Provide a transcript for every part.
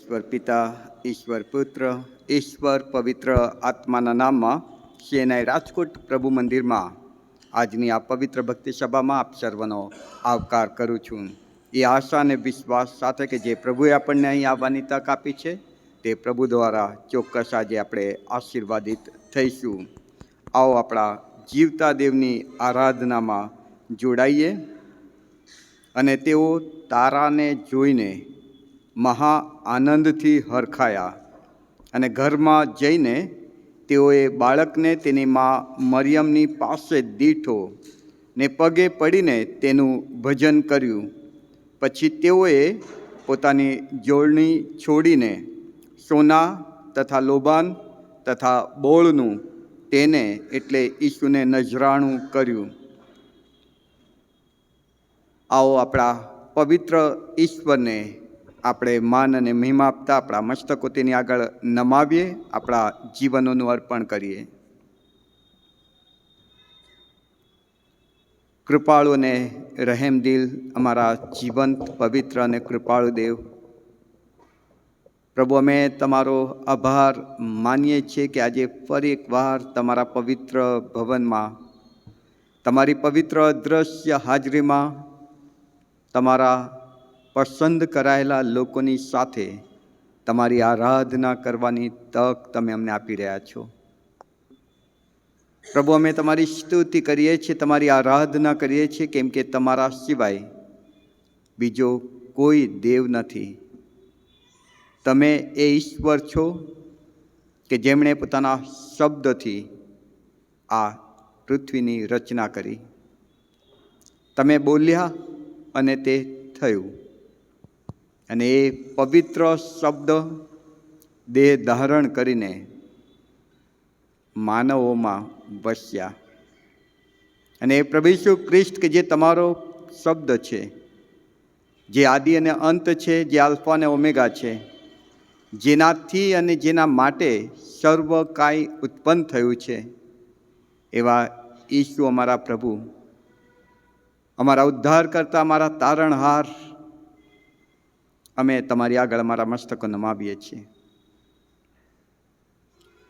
ઈશ્વર પિતા, ઈશ્વર પુત્ર, ઈશ્વર પવિત્ર આત્માના નામમાં શેનાઈ રાજકોટ પ્રભુ મંદિરમાં આજની આ પવિત્ર ભક્તિ સભામાં આપ સર્વનો આવકાર કરું છું. એ આશા અને વિશ્વાસ સાથે કે જે પ્રભુએ આપણને અહીં આવવાની તક આપી છે તે પ્રભુ દ્વારા ચોક્કસ આજે આપણે આશીર્વાદિત થઈશું. આવો આપણા જીવતા દેવની આરાધનામાં જોડાઈએ અને તેઓ તારાને જોઈને મહા આનંદથી હરખાયા અને ઘરમાં જઈને તેઓએ બાળકને તેની મા મરિયમની પાસે દીઠો ને પગે પડીને તેનું ભજન કર્યું. પછી તેઓએ પોતાની જોડણી છોડીને સોના તથા લોબાન તથા બોળનું તેને એટલે ઈસુને નજરાણું કર્યું. આવો આપણા પવિત્ર ઈશ્વરને આપણે માન અને મહિમા આપતા આપણા મસ્તકો તેની આગળ નમાવીએ, આપણા જીવનોનું અર્પણ કરીએ. કૃપાળુ અને રહેમદિલ અમારા જીવંત પવિત્ર અને કૃપાળુ દેવ, પ્રભુ અમે તમારો આભાર માનીએ છીએ કે આજે ફરી એકવાર તમારા પવિત્ર ભવનમાં તમારી પવિત્ર અદૃશ્ય હાજરીમાં તમારા પસંદ કરાયેલા લોકોની સાથે તમારી આરાધના કરવાની તક તમે અમને આપી રહ્યા છો. પ્રભુ અમે તમારી સ્તુતિ કરીએ છીએ, તમારી આરાધના કરીએ છીએ, કેમ કે તમારા સિવાય બીજો કોઈ દેવ નથી. તમે એ ઈશ્વર છો કે જેમણે પોતાના શબ્દથી આ પૃથ્વીની રચના કરી. તમે બોલ્યા અને તે થયું, અને એ પવિત્ર શબ્દ દેહ ધારણ કરીને માનવોમાં વસ્યા. અને એ પ્રભુ ઈસુ ખ્રિસ્ત કે જે તમારો શબ્દ છે, જે આદિ અને અંત છે, જે આલ્ફા અને ઓમેગા છે, જેનાથી અને જેના માટે સર્વ કાંઈ ઉત્પન્ન થયું છે, એવા ઈસુ અમારા પ્રભુ, અમારા ઉદ્ધાર કરતા, અમારા તારણહાર, અમે તમારી આગળ અમારા મસ્તકો નમાવીએ છીએ.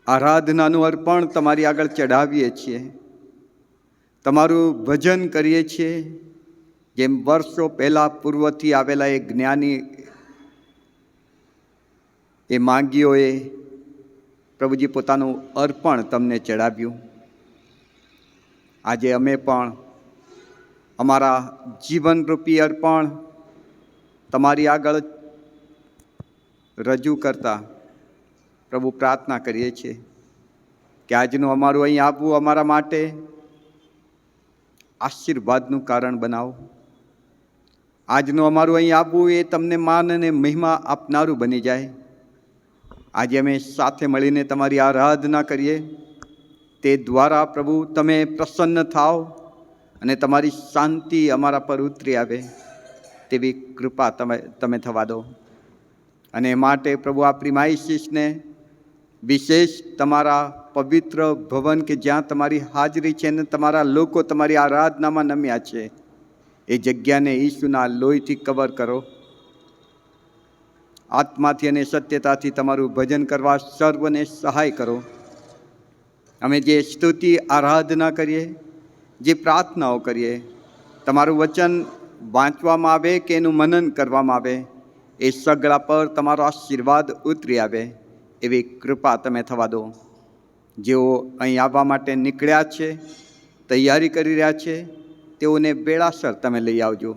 આરાધનાનું અર્પણ તમારી આગળ ચઢાવીએ છીએ, તમારું ભજન કરીએ છીએ. જેમ વર્ષો પહેલાં પૂર્વથી આવેલા એ જ્ઞાની એ માગીઓએ પ્રભુજી પોતાનું અર્પણ તમને ચઢાવ્યું, આજે અમે પણ અમારા જીવનરૂપી અર્પણ તમારી આગળ રજૂ કરતા પ્રભુ પ્રાર્થના કરીએ છીએ કે આજનું અમારું અહીં આવવું અમારા માટે આશીર્વાદનું કારણ બનાવો. આજનું અમારું અહીં આવવું એ તમને માન અને મહિમા આપનારું બની જાય. આજે અમે સાથે મળીને તમારી આરાધના કરીએ, તે દ્વારા પ્રભુ તમે પ્રસન્ન થાઓ અને તમારી શાંતિ અમારા પર ઉતરી આવે તેવી કૃપા તમે થવા દો. અને માટે પ્રભુ આપણી માઈશીશને વિશેષ તમારા પવિત્ર ભવન કે જ્યાં તમારી હાજરી છે અને તમારા લોકો તમારી આરાધનામાં નમ્યા છે, એ જગ્યાને ઈસુના લોહીથી કવર કરો. આત્માથી અને સત્યતાથી તમારું ભજન કરવા સર્વને સહાય કરો. અમે જે સ્તુતિ આરાધના કરીએ, જે પ્રાર્થનાઓ કરીએ, તમારું વચન વાંચવામાં આવે કે એનું મનન કરવામાં આવે, એ સગળા પર તમારો આશીર્વાદ ઉતરી આવે એવી કૃપા તમે થવા દો. જેઓ અહીં આવવા માટે નીકળ્યા છે, તૈયારી કરી રહ્યા છે, તેઓને વેળાસર તમે લઈ આવજો.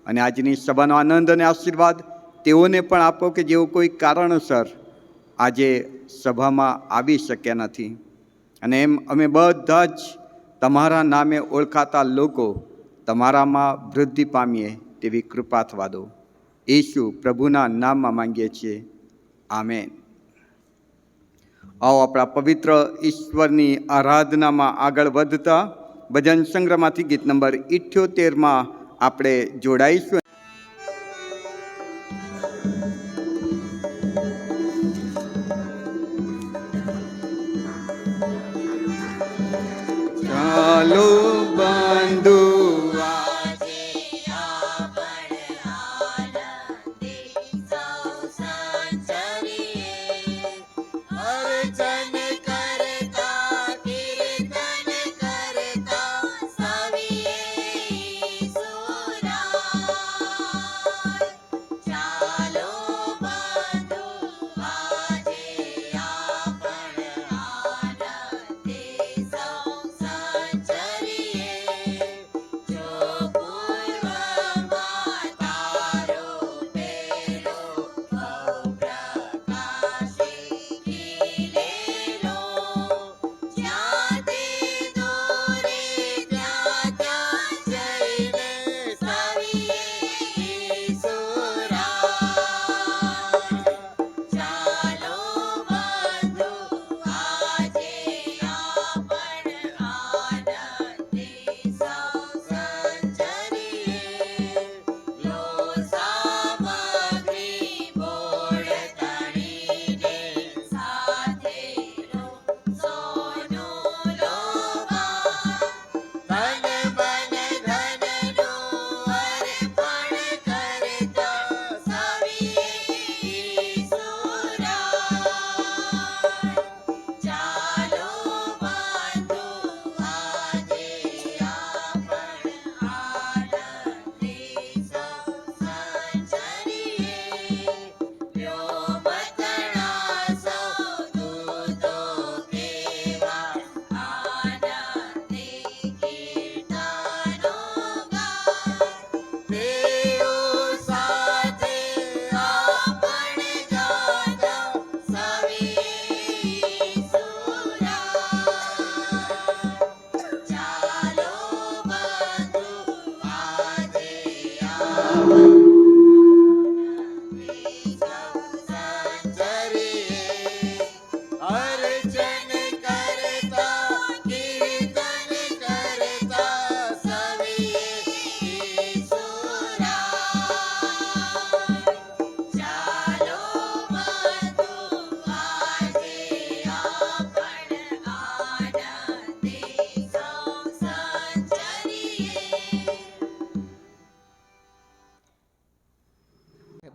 અને આજની સભાનો આનંદ અને આશીર્વાદ તેઓને પણ આપો કે જેઓ કોઈ કારણસર આજે સભામાં આવી શક્યા નથી. અને એમ અમે બધા જ તમારા નામે ઓળખાતા લોકો તમારામાં વૃદ્ધિ પામીએ તેવી કૃપા થવા દો. ઈસુ પ્રભુના નામમાં માંગીએ છીએ, આમેન. આવો આપણા પવિત્ર ઈશ્વરની આરાધનામાં આગળ વધતા ભજન સંગ્રહમાંથી ગીત નંબર 78માં આપણે જોડાઈશું. ચાલો બંધુ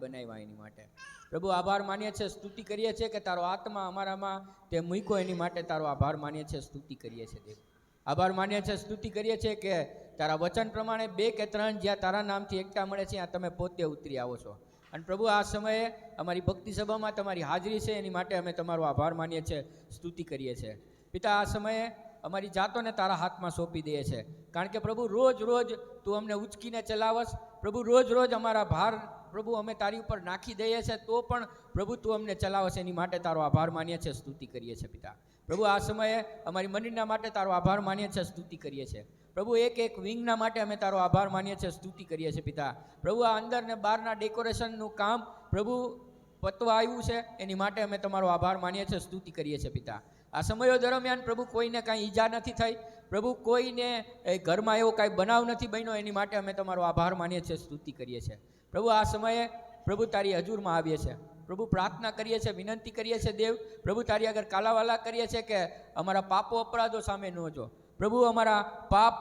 બનાવ્યા એની માટે. પ્રભુ આભાર માનીએ છીએ, સ્તુતિ કરીએ છીએ કે તારો આત્મા અમારામાં તે મૂક્યો એની માટે તારો આભાર માનીએ છીએ, સ્તુતિ કરીએ છીએ દેવ. આભાર માનીએ છીએ, સ્તુતિ કરીએ છીએ કે તારા વચન પ્રમાણે 2 કે 3 જ્યાં તારા નામથી એકતા મળે છે ત્યાં તમે પોતે ઉતરી આવો છો. અને પ્રભુ આ સમયે અમારી ભક્તિ સભામાં તમારી હાજરી છે એની માટે અમે તમારો આભાર માનીએ છીએ, સ્તુતિ કરીએ છીએ. પિતા, આ સમયે અમારી જાતોને તારા હાથમાં સોંપી દઈએ છે, કારણ કે પ્રભુ રોજ રોજ તું અમને ઉચકીને ચલાવસ. પ્રભુ રોજ રોજ અમારા ભાર પ્રભુ અમે તારી ઉપર નાખી દઈએ છીએ તો પણ પ્રભુ તું અમને ચલાવશે એની માટે તારો આભાર માનીએ છીએ, સ્તુતિ કરીએ છીએ. પિતા પ્રભુ, આ સમયે અમારી મંડળીના માટે તારો આભાર માનીએ છીએ, સ્તુતિ કરીએ છીએ. પ્રભુ, એક એક વિંગના માટે અમે તારો આભાર માનીએ છીએ, સ્તુતિ કરીએ છીએ. પિતા પ્રભુ, આ અંદર ને બહારના ડેકોરેશનનું કામ પ્રભુ પતવા આવ્યું છે એની માટે અમે તમારો આભાર માનીએ છીએ, સ્તુતિ કરીએ છીએ. પિતા, આ સમયો દરમિયાન પ્રભુ કોઈને કાંઈ ઈજા નથી થઈ, પ્રભુ કોઈને ઘરમાં એવો કાંઈ બનાવ નથી બન્યો એની માટે અમે તમારો આભાર માનીએ છીએ, સ્તુતિ કરીએ છીએ. પ્રભુ, આ સમયે પ્રભુ તારી હજુરમાં આવીએ છીએ. પ્રભુ, પ્રાર્થના કરીએ છીએ, વિનંતી કરીએ છીએ દેવ. પ્રભુ, તારી આગળ કાલાવાલા કરીએ છીએ કે અમારા પાપો અપરાધો સામે ન જો. પ્રભુ, અમારા પાપ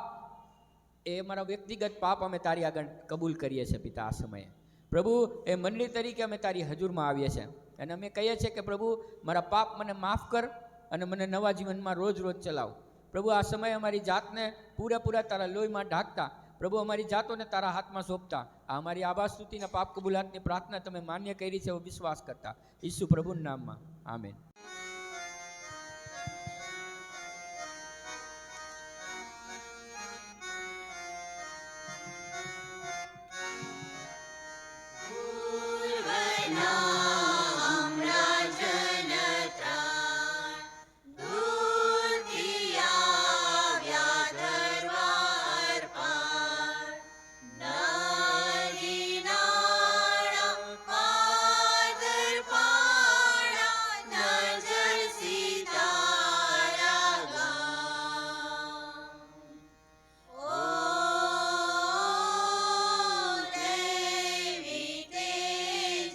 એ અમારા વ્યક્તિગત પાપ અમે તારી આગળ કબૂલ કરીએ છીએ. પિતા, આ સમયે પ્રભુ એ મંડળી તરીકે અમે તારી હજુરમાં આવીએ છીએ અને અમે કહીએ છીએ કે પ્રભુ મારા પાપ મને માફ કર અને મને નવા જીવનમાં રોજ રોજ ચલાવ. પ્રભુ, આ સમયે અમારી જાતને પૂરેપૂરા તારા લોહીમાં ઢાંકતા, પ્રભુ અમારી જાતોને તારા હાથમાં સોંપતા, આ અમારી આભા સ્તુતિના પાપ કબૂલાતની પ્રાર્થના તમે માન્ય કરી છે એવો વિશ્વાસ કરતા ઈસુ પ્રભુના નામમાં, આમેન.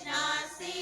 Nasi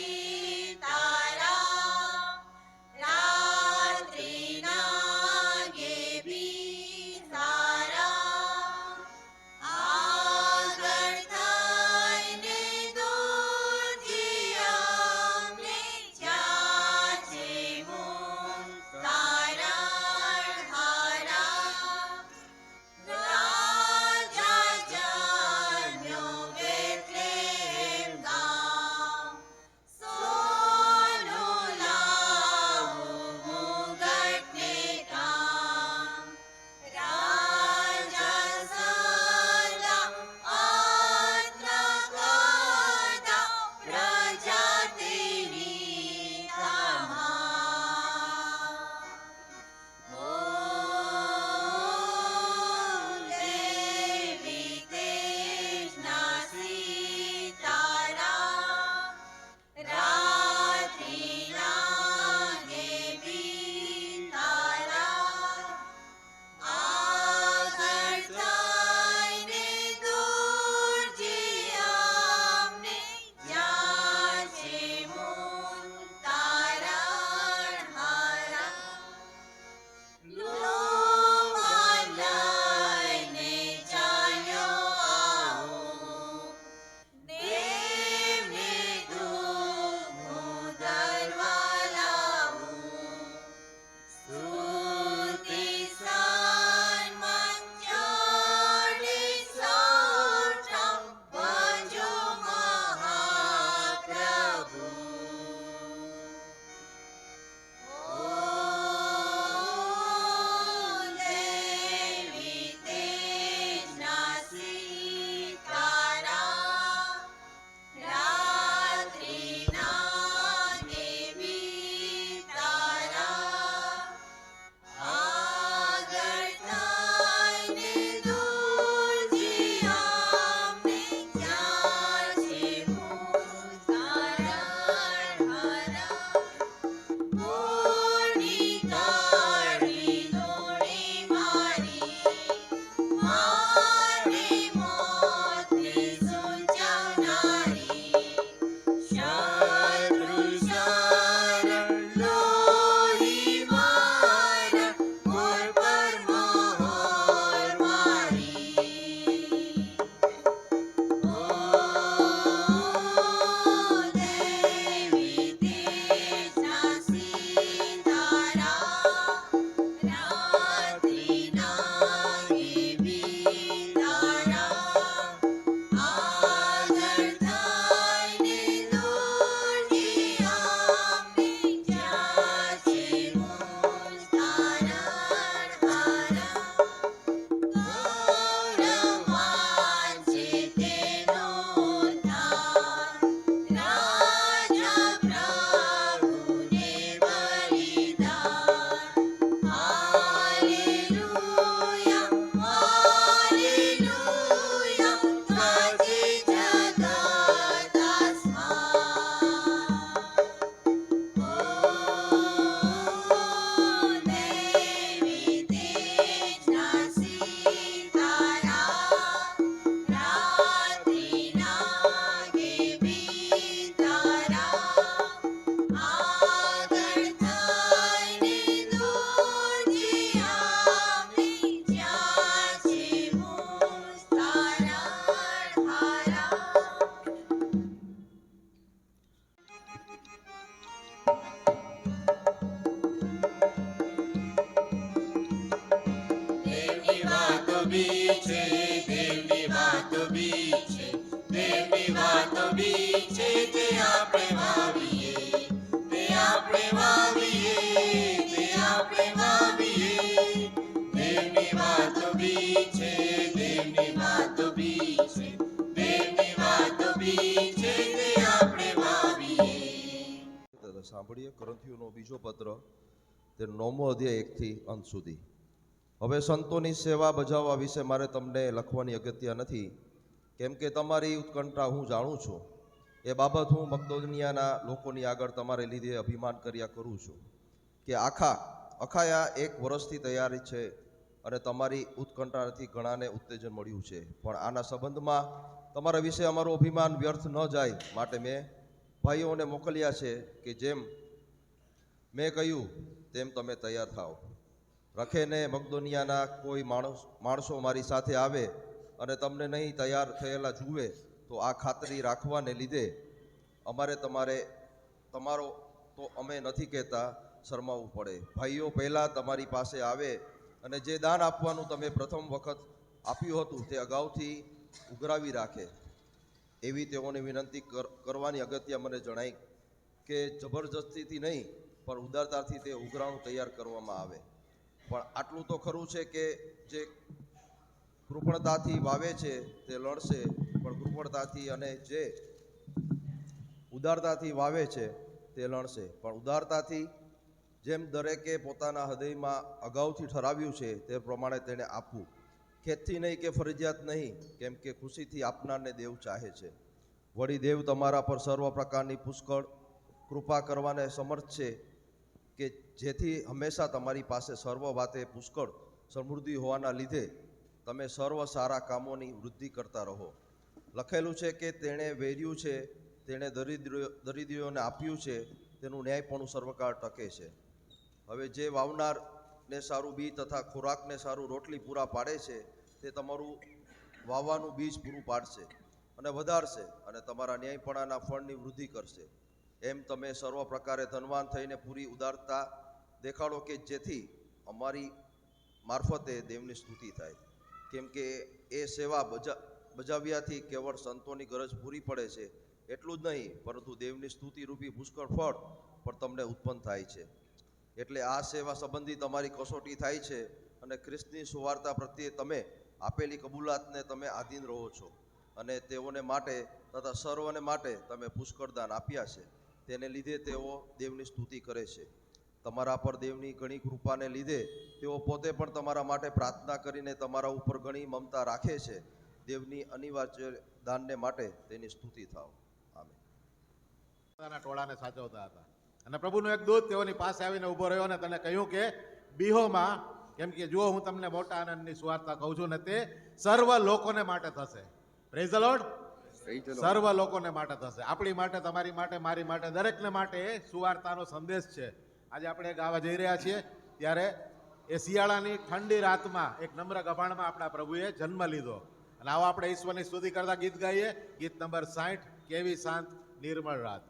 સાંભળીએ કોરિન્થીઓનો બીજો પત્ર, તે 9મો અધ્યાય 1 થી અંત સુધી. હવે સંતોની સેવા બજાવવા વિશે મારે તમને લખવાની અગત્ય નથી, કેમ કે તમારી ઉત્કંઠા હું જાણું છું. એ બાબત હું મકદોનિયાના લોકોની આગળ તમારે લીધે અભિમાન કર્યા કરું છું કે અખાયા 1 વર્ષથી તૈયારી છે અને તમારી ઉત્કંઠાથી ઘણાને ઉત્તેજન મળ્યું છે. પણ આના સંબંધમાં તમારા વિશે અમારું અભિમાન વ્યર્થ ન જાય માટે મેં ભાઈઓને મોકલ્યા છે કે જેમ મેં કહ્યું તેમ તમે તૈયાર થાઓ. રખેને મકદોનિયાના કોઈ માણસો મારી સાથે આવે અને તમને નહીં તૈયાર થયેલા જુએ તો આ ખાતરી રાખવાને લીધે તમારો તો અમે નથી કહેતા, શરમાવવું પડે. ભાઈઓ પહેલાં તમારી પાસે આવે અને જે દાન આપવાનું તમે પ્રથમ વખત આપ્યું હતું તે અગાઉથી ઉઘરાવી રાખે. એવી તેઓને વિનંતી કરવાની અગત્ય મને જણાઈ કે જબરજસ્તીથી નહીં પણ ઉદારતાથી તે ઉઘરાણું તૈયાર કરવામાં આવે. પણ આટલું તો ખરું છે કે જે કૃપણતાથી વાવે છે તે લણશે, પણ કૃપણતાથી, અને જે ઉદારતાથી વાવે છે તે લણશે. પણ ઉદારતાથી જેમ દરેકે પોતાના હૃદયમાં અગાઉથી ઠરાવ્યું છે તે પ્રમાણે તેને આપવું, ખેદથી નહીં કે ફરજિયાત નહીં, કેમ કે ખુશીથી આપનારને દેવ ચાહે છે. વળી દેવ તમારા પર સર્વ પ્રકારની પુષ્કળ કૃપા કરવાને સમર્થ છે કે જેથી હંમેશા તમારી પાસે સર્વ વાતે પુષ્કળ સમૃદ્ધિ હોવાના લીધે તમે સર્વ સારા કામોની વૃદ્ધિ કરતા રહો. લખેલું છે કે તેણે વેર્યું છે, તેણે દરિદ્રીઓને આપ્યું છે, તેનું ન્યાયપણું સર્વકાળ ટકે છે. હવે જે વાવનારને સારું બીજ તથા ખોરાકને સારું રોટલી પૂરા પાડે છે તે તમારું વાવવાનું બીજ પૂરું પાડશે અને વધારશે અને તમારા ન્યાયપણાના ફળની વૃદ્ધિ કરશે. એમ તમે સર્વ પ્રકારે ધનવાન થઈને પૂરી ઉદારતા દેખાડો કે જેથી અમારી મારફતે દેવની સ્તુતિ થાય. કેમ કે એ સેવા બજાવ્યાથી કેવળ સંતોની ગરજ પૂરી પડે છે એટલું જ નહીં, પરંતુ દેવની સ્તુતિરૂપી પુષ્કળ ફળ પણ તમને ઉત્પન્ન થાય છે. એટલે આ સેવા સંબંધી તમારી કસોટી થાય છે અને ખ્રિસ્તની સુવાર્તા પ્રત્યે તમે આપેલી કબૂલાતને તમે આધીન રહો છો અને તેઓને માટે તથા સર્વને માટે તમે પુષ્કળ દાન આપ્યા છે. તેને લીધે તેઓ દેવની સ્તુતિ કરે છે. તમારા પર દેવની ઘણી કૃપાને લીધે તેઓ પોતે પણ તમારા માટે પ્રાર્થના કરીને તમારા ઉપર ઘણી મમતા રાખે છે. દેવની અનિવાર્ય દાનને માટે તેની સ્તુતિ થાવ. આમેન. પોતાના ટોળાને સાચવતા હતા અને પ્રભુનો એક દૂત તેઓની પાસે આવીને ઊભો રહ્યો અને તેને કહ્યું કે બીહોમાં, કેમ કે જુઓ હું તમને મોટા આનંદની સુવાર્તા કહું છું ને તે સર્વ લોકોને માટે થશે. Praise the lord. સર્વ લોકોને માટે થશે. આપણી માટે, તમારી માટે, મારી માટે, દરેકને માટે સુવાર્તાનો સંદેશ છે. આજે આપણે ગાવા જઈ રહ્યા છીએ ત્યારે એ શિયાળાની ઠંડી રાતમાં એક નમ્ર ગભાણમાં આપણા પ્રભુએ જન્મ લીધો. અને આવો આપણે ઈશ્વરની સ્તુતિ કરતા ગીત ગાઈએ. ગીત નંબર 60, કેવી શાંત નિર્મળ રાત.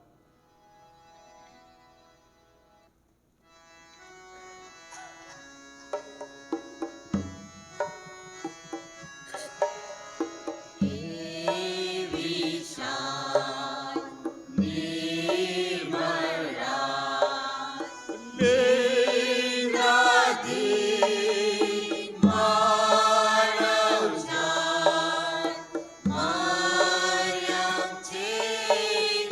Maryam, take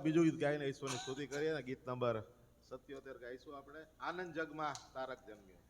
બીજું ગીત ગાઈને ઈશ્વરની સ્તુતિ કરીએ ને ગીત નંબર 77 ગાઈશું આપણે, આનંદ જગમાં તારક જન્મ્યો.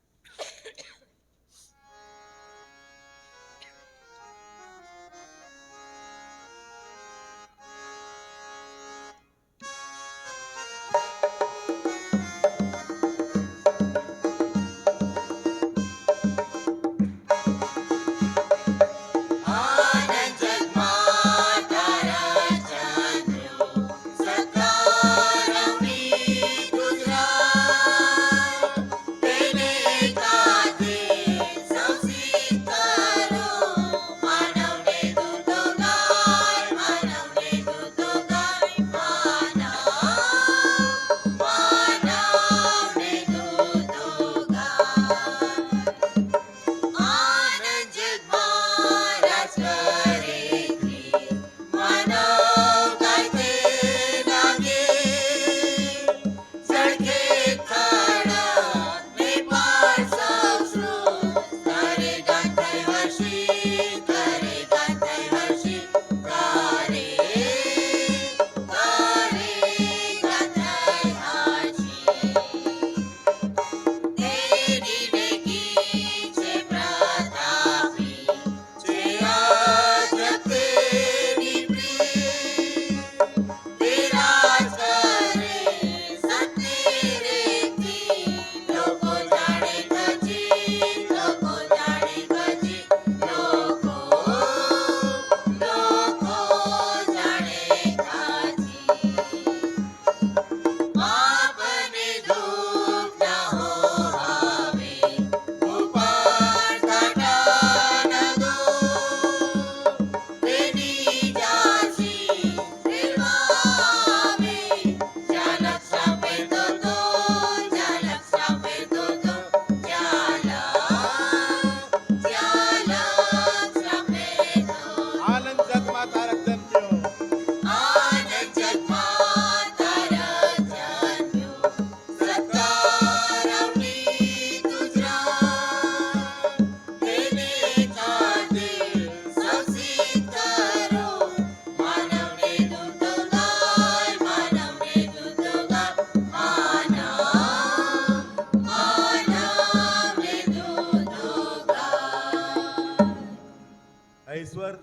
ઈશ્વર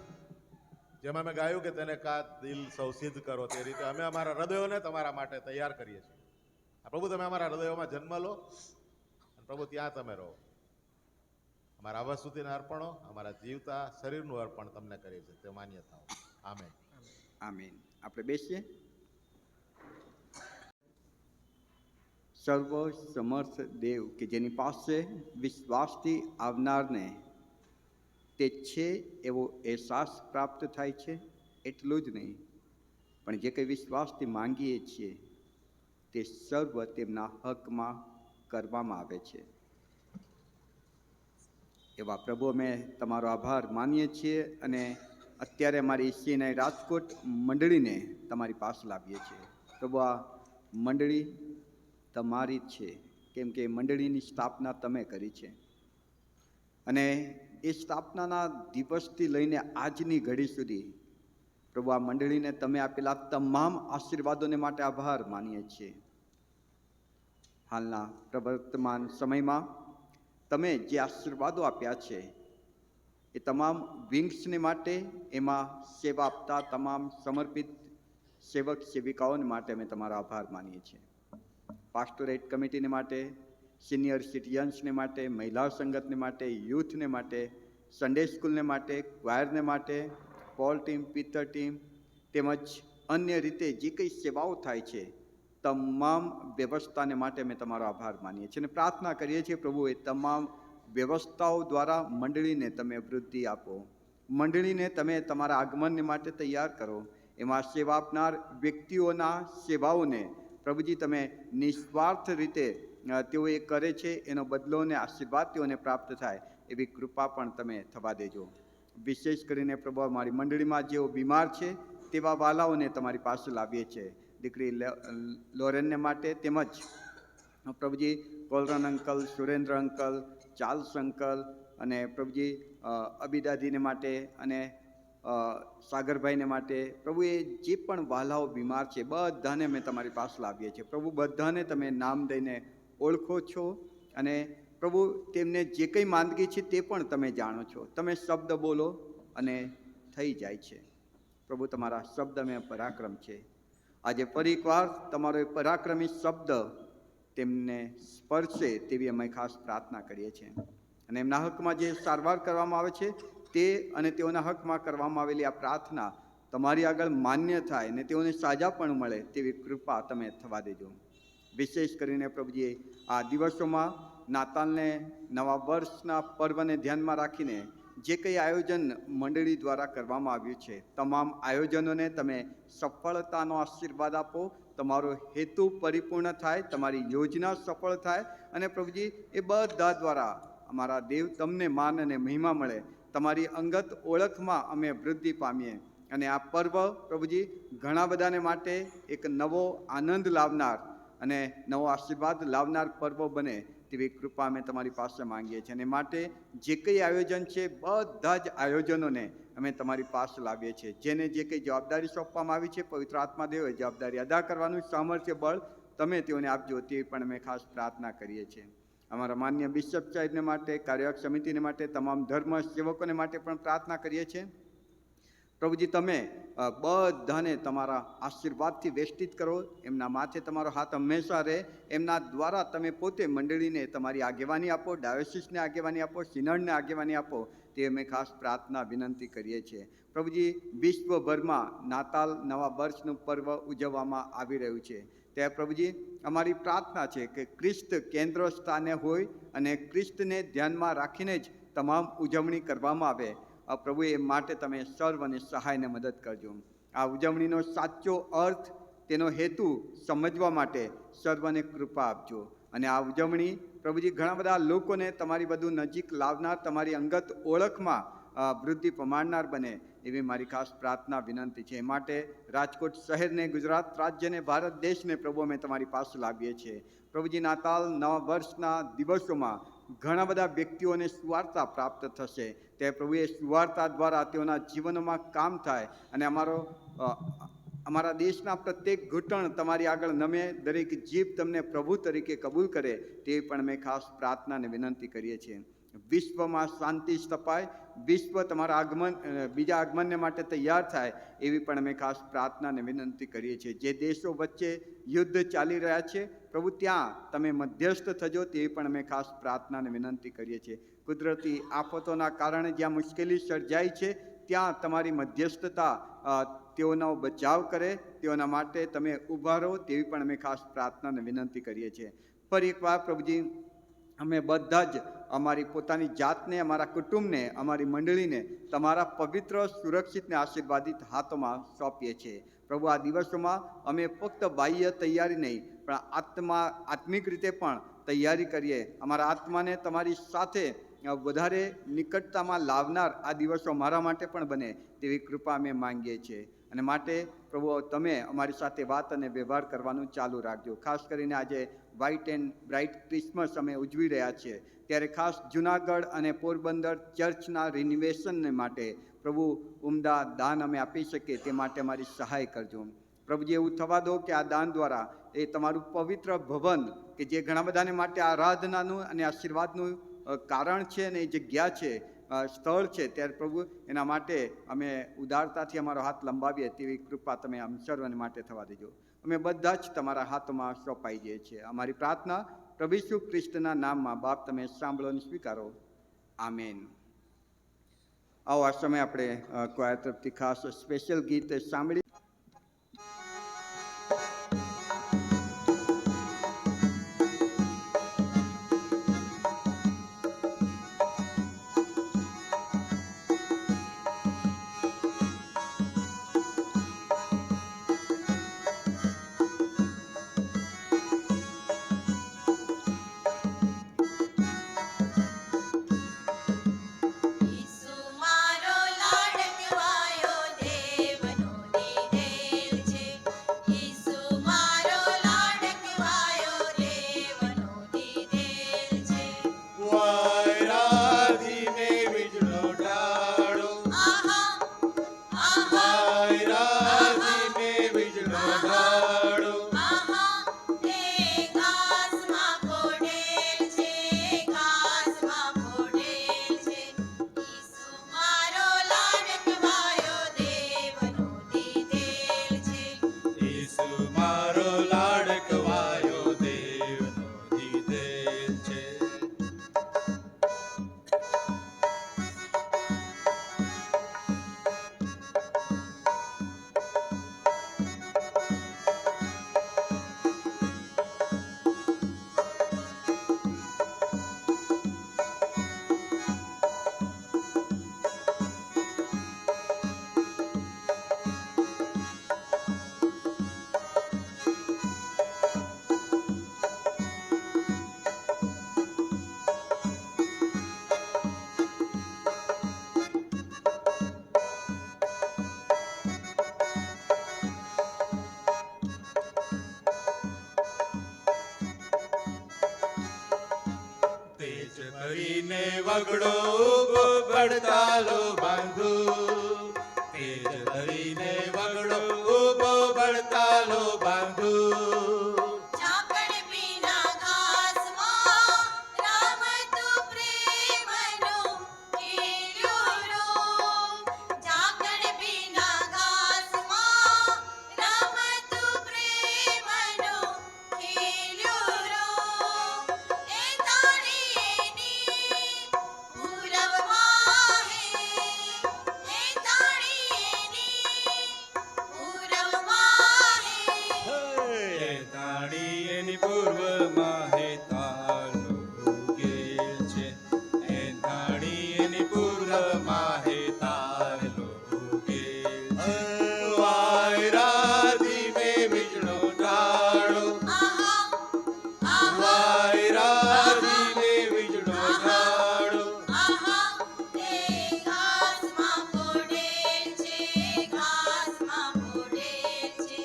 જેમાં મેં ગાયું કે તેને કા દિલ સૌ સિદ્ધ કરો, તે રીતે અમે અમારા હૃદયોને તમારા માટે તૈયાર કરીએ છીએ. પ્રભુ તમે અમારા હૃદયોમાં જન્મ લો અને પ્રભુ ત્યાં તમે રહો. અમારા અવસ્તુતિના અર્પણો, અમારા જીવતા શરીરનું અર્પણ તમને કરીએ છીએ, તે માન્ય થાઓ. આમેન. આમીન. આપણે બેસીએ. સર્વ સમર્થ દેવ કે જેની પાસે વિશ્વાસથી આવનારને તે છે એવો અહેસાસ પ્રાપ્ત થાય છે, એટલું જ નહીં પણ જે કંઈ વિશ્વાસથી માંગીએ છીએ તે સર્વ તેમના હકમાં કરવામાં આવે છે. એવા પ્રભુ અમે તમારો આભાર માનીએ છીએ અને અત્યારે અમારી સીએનઆઈ રાજકોટ મંડળીને તમારી પાસે લાવીએ છીએ. પ્રભુ આ મંડળી તમારી જ છે, કેમ કે મંડળીની સ્થાપના તમે કરી છે અને એ સ્થાપનાના દિવસથી લઈને આજની ઘડી સુધી પ્રભુ આ મંડળીને તમે આપેલા તમામ આશીર્વાદોને માટે આભાર માનીએ છીએ. હાલના પ્રવર્તમાન સમયમાં તમે જે આશીર્વાદો આપ્યા છે એ તમામ વિંગ્સને માટે, એમાં સેવા આપતા તમામ સમર્પિત સેવક સેવિકાઓને માટે અમે તમારો આભાર માનીએ છીએ. પાસ્ટોરેટ કમિટીને માટે, સિનિયર સિટીઝન્સને માટે, મહિલા સંગતને માટે, યુથને માટે, સન્ડે સ્કૂલને માટે, ક્વાયરને માટે, પોલ ટીમ, પિત્તર ટીમ તેમજ અન્ય રીતે જે કંઈ સેવાઓ થાય છે તમામ વ્યવસ્થાને માટે અમે તમારો આભાર માનીએ છીએ અને પ્રાર્થના કરીએ છીએ પ્રભુ એ તમામ વ્યવસ્થાઓ દ્વારા મંડળીને તમે વૃદ્ધિ આપો, મંડળીને તમે તમારા આગમનને માટે તૈયાર કરો. એમાં સેવા આપનાર વ્યક્તિઓના સેવાઓને પ્રભુજી તમે નિસ્વાર્થ રીતે તેઓ એ કરે છે એનો બદલો અને આશીર્વાદ તેઓને પ્રાપ્ત થાય એવી કૃપા પણ તમે થવા દેજો. વિશેષ કરીને પ્રભુ મારી મંડળીમાં જેઓ બીમાર છે તેવા વાલાઓને તમારી પાસે લાવીએ છીએ. દીકરી લોરેનને માટે તેમજ પ્રભુજી કોલરન uncle, Surendra uncle, Charles uncle અને પ્રભુજી અબીદાદીને માટે અને સાગરભાઈને માટે પ્રભુ, એ જે પણ વાલાઓ બીમાર છે બધાને અમે તમારી પાસે લાવીએ છીએ પ્રભુ. બધાને તમે નામ દઈને ઓળખો છો અને પ્રભુ તેમને જે કંઈ માંદગી છે તે પણ તમે જાણો છો. તમે શબ્દ બોલો અને થઈ જાય છે પ્રભુ. તમારા શબ્દમાં પરાક્રમ છે. આજે ફરી એકવાર તમારો એ પરાક્રમી શબ્દ તેમને સ્પર્શે તેવી અમે ખાસ પ્રાર્થના કરીએ છીએ. અને એમના હકમાં જે સારવાર કરવામાં આવે છે તે અને તેઓના હકમાં કરવામાં આવેલી આ પ્રાર્થના તમારી આગળ માન્ય થાય ને તેઓને સાજા પણ મળે તેવી કૃપા તમે થવા દેજો. વિશેષ કરીને પ્રભુજી, આ દિવસોમાં નાતાલને, નવા વર્ષના પર્વને ધ્યાનમાં રાખીને જે કંઈ આયોજન મંડળી દ્વારા કરવામાં આવ્યું છે, તમામ આયોજનોને તમે સફળતાનો આશીર્વાદ આપો. તમારો હેતુ પરિપૂર્ણ થાય, તમારી યોજના સફળ થાય અને પ્રભુજી એ બધા દ્વારા અમારા દેવ તમને માન અને મહિમા મળે. તમારી અંગત ઓળખમાં અમે વૃદ્ધિ પામીએ અને આ પર્વ પ્રભુજી ઘણા બધાને માટે એક નવો આનંદ લાવનાર અને નવો આશીર્વાદ લાવનાર પર્વ બને તેવી કૃપા અમે તમારી પાસે માંગીએ છીએ. અને માટે જે કંઈ આયોજન છે બધા જ આયોજનોને અમે તમારી પાસે લાવીએ છીએ. જેને જે કંઈ જવાબદારી સોંપવામાં આવી છે, પવિત્ર આત્મા દેવ એ જવાબદારી અદા કરવાનું સામર્થ્ય બળ તમે તેઓને આપજો તેવી પણ અમે ખાસ પ્રાર્થના કરીએ છીએ. અમારા માન્ય બિશપ સાહેબને માટે, કાર્યવાહક સમિતિને માટે, તમામ ધર્મ સેવકોને માટે પણ પ્રાર્થના કરીએ છીએ. પ્રભુજી, તમે બધાને તમારા આશીર્વાદથી વેષ્ટિત કરો. એમના માથે તમારો હાથ હંમેશા રહે. એમના દ્વારા તમે પોતે મંડળીને તમારી આગેવાની આપો, ડાયોસિસને આગેવાની આપો, સિનડને આગેવાની આપો તે અમે ખાસ પ્રાર્થના વિનંતી કરીએ છીએ. પ્રભુજી, વિશ્વભરમાં નાતાલ નવા વર્ષનું પર્વ ઉજવવામાં આવી રહ્યું છે. ત્યાં પ્રભુજી અમારી પ્રાર્થના છે કે ખ્રિસ્ત કેન્દ્ર સ્થાને હોય અને ખ્રિસ્તને ધ્યાનમાં રાખીને જ તમામ ઉજવણી કરવામાં આવે. પ્રભુ, એ માટે તમે સર્વને સહાયને મદદ કરજો. આ ઉજવણીનો સાચો અર્થ, તેનો હેતુ સમજવા માટે સર્વને કૃપા આપજો. અને આ ઉજવણી પ્રભુજી ઘણા બધા લોકોને તમારી બધું નજીક લાવનાર, તમારી અંગત ઓળખમાં વૃદ્ધિ પમાડનાર બને એવી મારી ખાસ પ્રાર્થના વિનંતી છે. માટે રાજકોટ શહેરને, ગુજરાત રાજ્યને, ભારત દેશને પ્રભુ અમે તમારી પાસે લાવીએ છીએ. પ્રભુજી, નાતાલ નવા વર્ષના દિવસોમાં ઘણા બધા વ્યક્તિઓને સુવાર્તા પ્રાપ્ત થશે. તે પ્રભુ એ સુવાર્તા દ્વારા તેઓના જીવનમાં કામ થાય અને અમારા દેશના પ્રત્યેક ઘૂંટણ તમારી આગળ નમે, દરેક જીભ તમને પ્રભુ તરીકે કબૂલ કરે તેવી પણ અમે ખાસ પ્રાર્થના અને વિનંતી કરીએ છીએ. વિશ્વમાં શાંતિ સ્થપાય, વિશ્વ તમારા બીજા આગમનને માટે તૈયાર થાય એવી પણ અમે ખાસ પ્રાર્થના અને વિનંતી કરીએ છીએ. જે દેશો વચ્ચે યુદ્ધ ચાલી રહ્યા છે પ્રભુ, ત્યાં તમે મધ્યસ્થ થજો તેવી પણ અમે ખાસ પ્રાર્થના અને વિનંતી કરીએ છીએ. કુદરતી આફતોના કારણે જ્યાં મુશ્કેલી સર્જાઈ છે ત્યાં તમારી મધ્યસ્થતા તેઓનો બચાવ કરે, તેઓના માટે તમે ઊભા રહો તેવી પણ અમે ખાસ પ્રાર્થના અને વિનંતી કરીએ છીએ. ફરી એકવાર પ્રભુજી, અમે બધા જ અમારી પોતાની જાતને, અમારા કુટુંબને, અમારી મંડળીને તમારા પવિત્ર, સુરક્ષિત ને આશીર્વાદિત હાથોમાં સોંપીએ છીએ. પ્રભુ, આ દિવસોમાં અમે ફક્ત બાહ્ય તૈયારી નહીં પણ આત્મિક રીતે પણ તૈયારી કરીએ. અમારા આત્માને તમારી સાથે વધારે નિકટતામાં લાવનાર આ દિવસો અમારા માટે પણ બને તેવી કૃપા અમે માંગીએ છીએ. અને માટે પ્રભુ, તમે અમારી સાથે વાત અને વ્યવહાર કરવાનું ચાલુ રાખજો. ખાસ કરીને આજે વ્હાઇટ એન્ડ બ્રાઇટ ક્રિસમસ અમે ઉજવી રહ્યા છીએ, ત્યારે ખાસ જુનાગઢ અને પોરબંદર ચર્ચના રિનોવેશનને માટે પ્રભુ ઉમદા દાન અમે આપી શકીએ તે માટે અમારી સહાય કરજો. પ્રભુજી, એવું થવા દો કે આ દાન દ્વારા એ તમારું પવિત્ર ભવન, કે જે ઘણા બધાને માટે આરાધનાનું અને આશીર્વાદનું કારણ છે અને એ જગ્યા છે, સ્થળ છે, ત્યારે પ્રભુ એના માટે અમે ઉદારતાથી અમારો હાથ લંબાવીએ તેવી કૃપા તમે આમ સર્વને માટે થવા દેજો. અમે બધા જ તમારા હાથમાં સોંપાઈ જઈએ છીએ. અમારી પ્રાર્થના પ્રભુ ઈસુ ખ્રિસ્તના નામમાં બાપ તમે સાંભળો અને સ્વીકારો. આમેન. આવો આ સમય આપણે કોયર તરફથી ખાસ સ્પેશિયલ ગીત સાંભળી. ઈસુ મારો લાડકવાયો દેવનો પગડો ઉભો બળતાલો બાંધુ તેજ ધરીને વગડો ઉભો બળતાલો બાંધુ ઝાકળ વિના ઘાસમાં રમતું પ્રેમનું ખીલ્યું રૂપ. ઝાકળ વિના ઘાસમાં રમતું પ્રેમનું ખીલ્યું રૂપ. એ તાળીની પૂરબમાં હે, એ તાળીની પૂરબમાં હે. હે તાળી એની પૂર્વમાં હે તાલો ઉગેલ છે હે તાળી એની પૂર્વમાં હે તાલો ઉગેલ છે વાયરા ધીમે વીજળો ઢાળો આહા આહા વાયરા ધીમે વીજળો ઢાળો આહા તે ઘાસમાં ફોડે છે, ઘાસમાં ફોડે છે.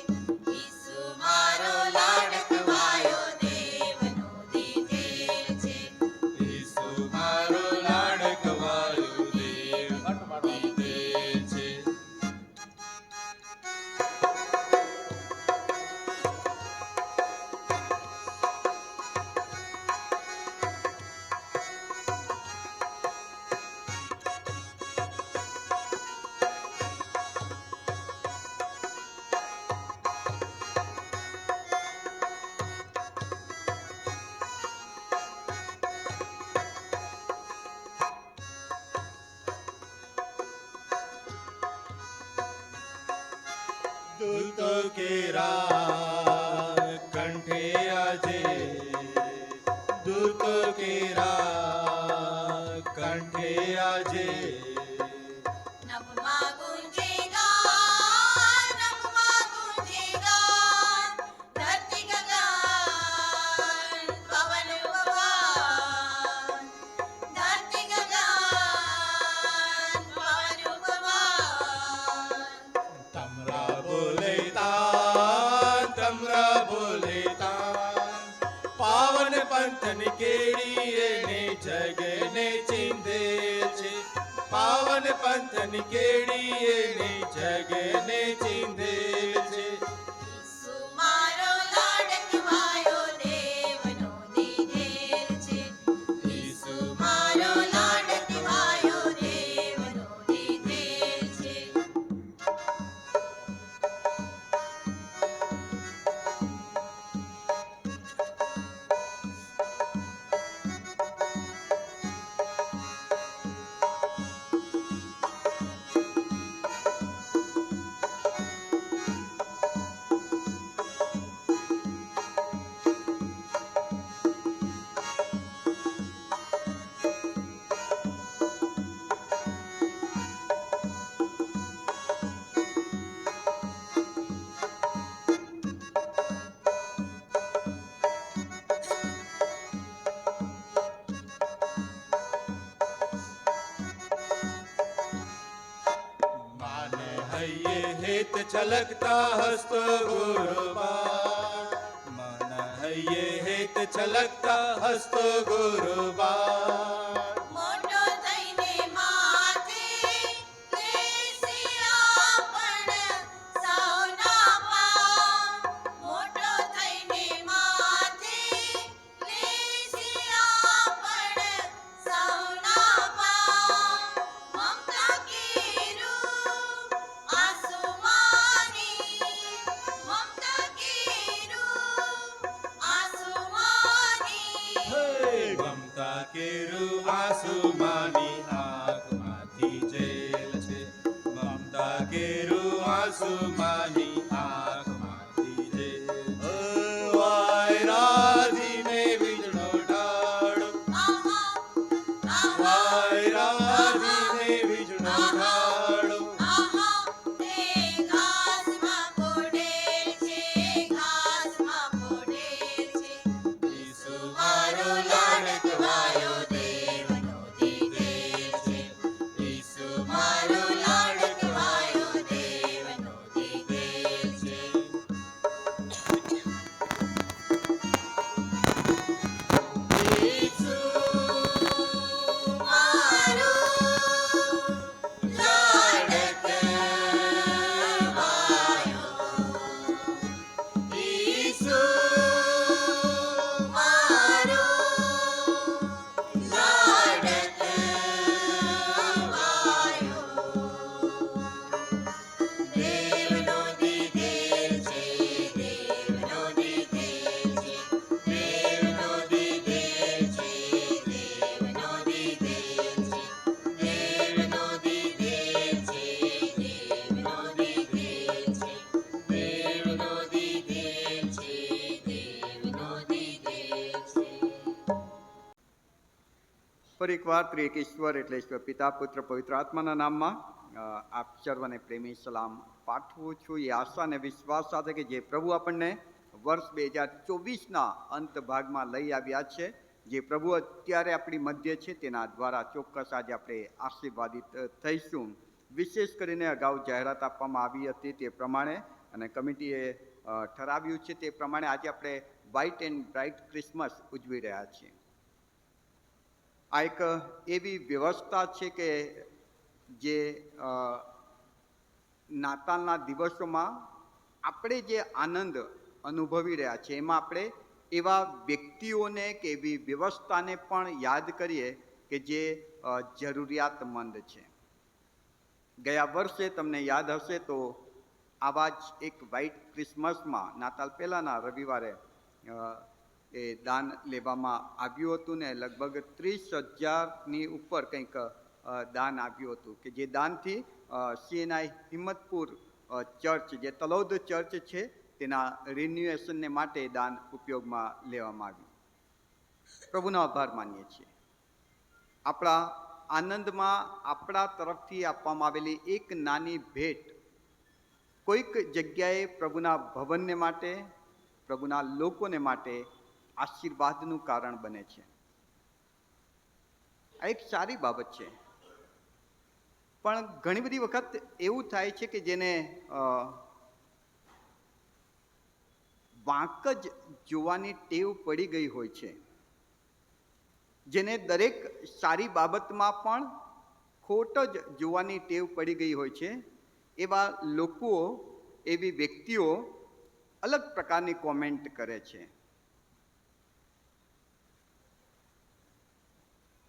ઈસુ મારો લાડકવાયો દેવનો દીધેલ છે. ઈસુ મારો લાડકવાયો દેવ દીધેલ છે દૂતો કેરા કંઠે આજે દૂતો કેરા કંઠે આજે નભમાં ગુંજે ગાન, નભમાં ગુંજે ગાન. ધરતી ગગન પવન પવન, ધરતી ગગન પવન પવન. તમરા બોલે તાન પાવન પંથની કેડી એને જગને ચિંધે છે પાવન પંથની કેડી એને જગને ચિંધે છે ઈસુ મારો લાડકવાયો દેવનો દીધેલ છે. ઈસુ મારો લાડકવાયો દેવનો દીધેલ છે. માને હૈયે હેત છલકતા હસ્તો ગુરુબા માના હૈયે હેત છલકતા હસ્તો ગુરુબા મોટો થઈને માથે લેસિયા પણ સૌના પામ. મોટો થઈને માથે લેસિયા પણ સૌના પામ. મમતા કેરું આસુમાની, મમતા કેરું આસુમાની. મમતા કેરું ફરી એકવાર ત્રિએક ઈશ્વર એટલે ઈશ્વર પિતા પુત્ર પવિત્ર આત્માના નામમાં આપ સર્વને પ્રેમી સલામ પાઠવું છું એ આશા અને વિશ્વાસ સાથે કે જે પ્રભુ આપણને વર્ષ 2024ના અંત ભાગમાં લઈ આવ્યા છે, જે પ્રભુ અત્યારે આપણી મધ્ય છે, તેના દ્વારા ચોક્કસ આજે આપણે આશીર્વાદિત થઈશું. વિશેષ કરીને અગાઉ જાહેરાત આપવામાં આવી હતી તે પ્રમાણે અને કમિટીએ ઠરાવ્યું છે તે પ્રમાણે આજે આપણે વ્હાઇટ એન્ડ બ્રાઇટ ક્રિસમસ ઉજવી રહ્યા છીએ. આ એક એવી વ્યવસ્થા છે કે જે નાતાલના દિવસોમાં આપણે જે આનંદ અનુભવી રહ્યા છીએ એમાં આપણે એવા વ્યક્તિઓને કે એવી વ્યવસ્થાને પણ યાદ કરીએ કે જે જરૂરિયાતમંદ છે. ગયા વર્ષે તમને યાદ હશે તો આવા જ એક વ્હાઇટ ક્રિસમસમાં નાતાલ પહેલાંના રવિવારે એ દાન લેવામાં આવ્યું હતું ને લગભગ 30,000ની ઉપર કંઈક દાન આવ્યું હતું કે જે દાનથી CNI હિંમતપુર ચર્ચ જે તલોદ ચર્ચ છે તેના રિન્યુએશનને માટે દાન ઉપયોગમાં લેવામાં આવ્યું. પ્રભુનો આભાર માનીએ છીએ. આપણા આનંદમાં આપણા તરફથી આપવામાં આવેલી એક નાની ભેટ કોઈક જગ્યાએ પ્રભુના ભવનને માટે, પ્રભુના લોકોને માટે આશીર્વાદનું કારણ બને છે. આ એક સારી બાબત છે. પણ ઘણી બધી વખત એવું થાય છે કે જેને વાંક જ જોવાની ટેવ પડી ગઈ હોય છે, જેને દરેક સારી બાબતમાં પણ ખોટ જ જોવાની ટેવ પડી ગઈ હોય છે, એવા લોકો, એવી વ્યક્તિઓ અલગ પ્રકારની કોમેન્ટ કરે છે.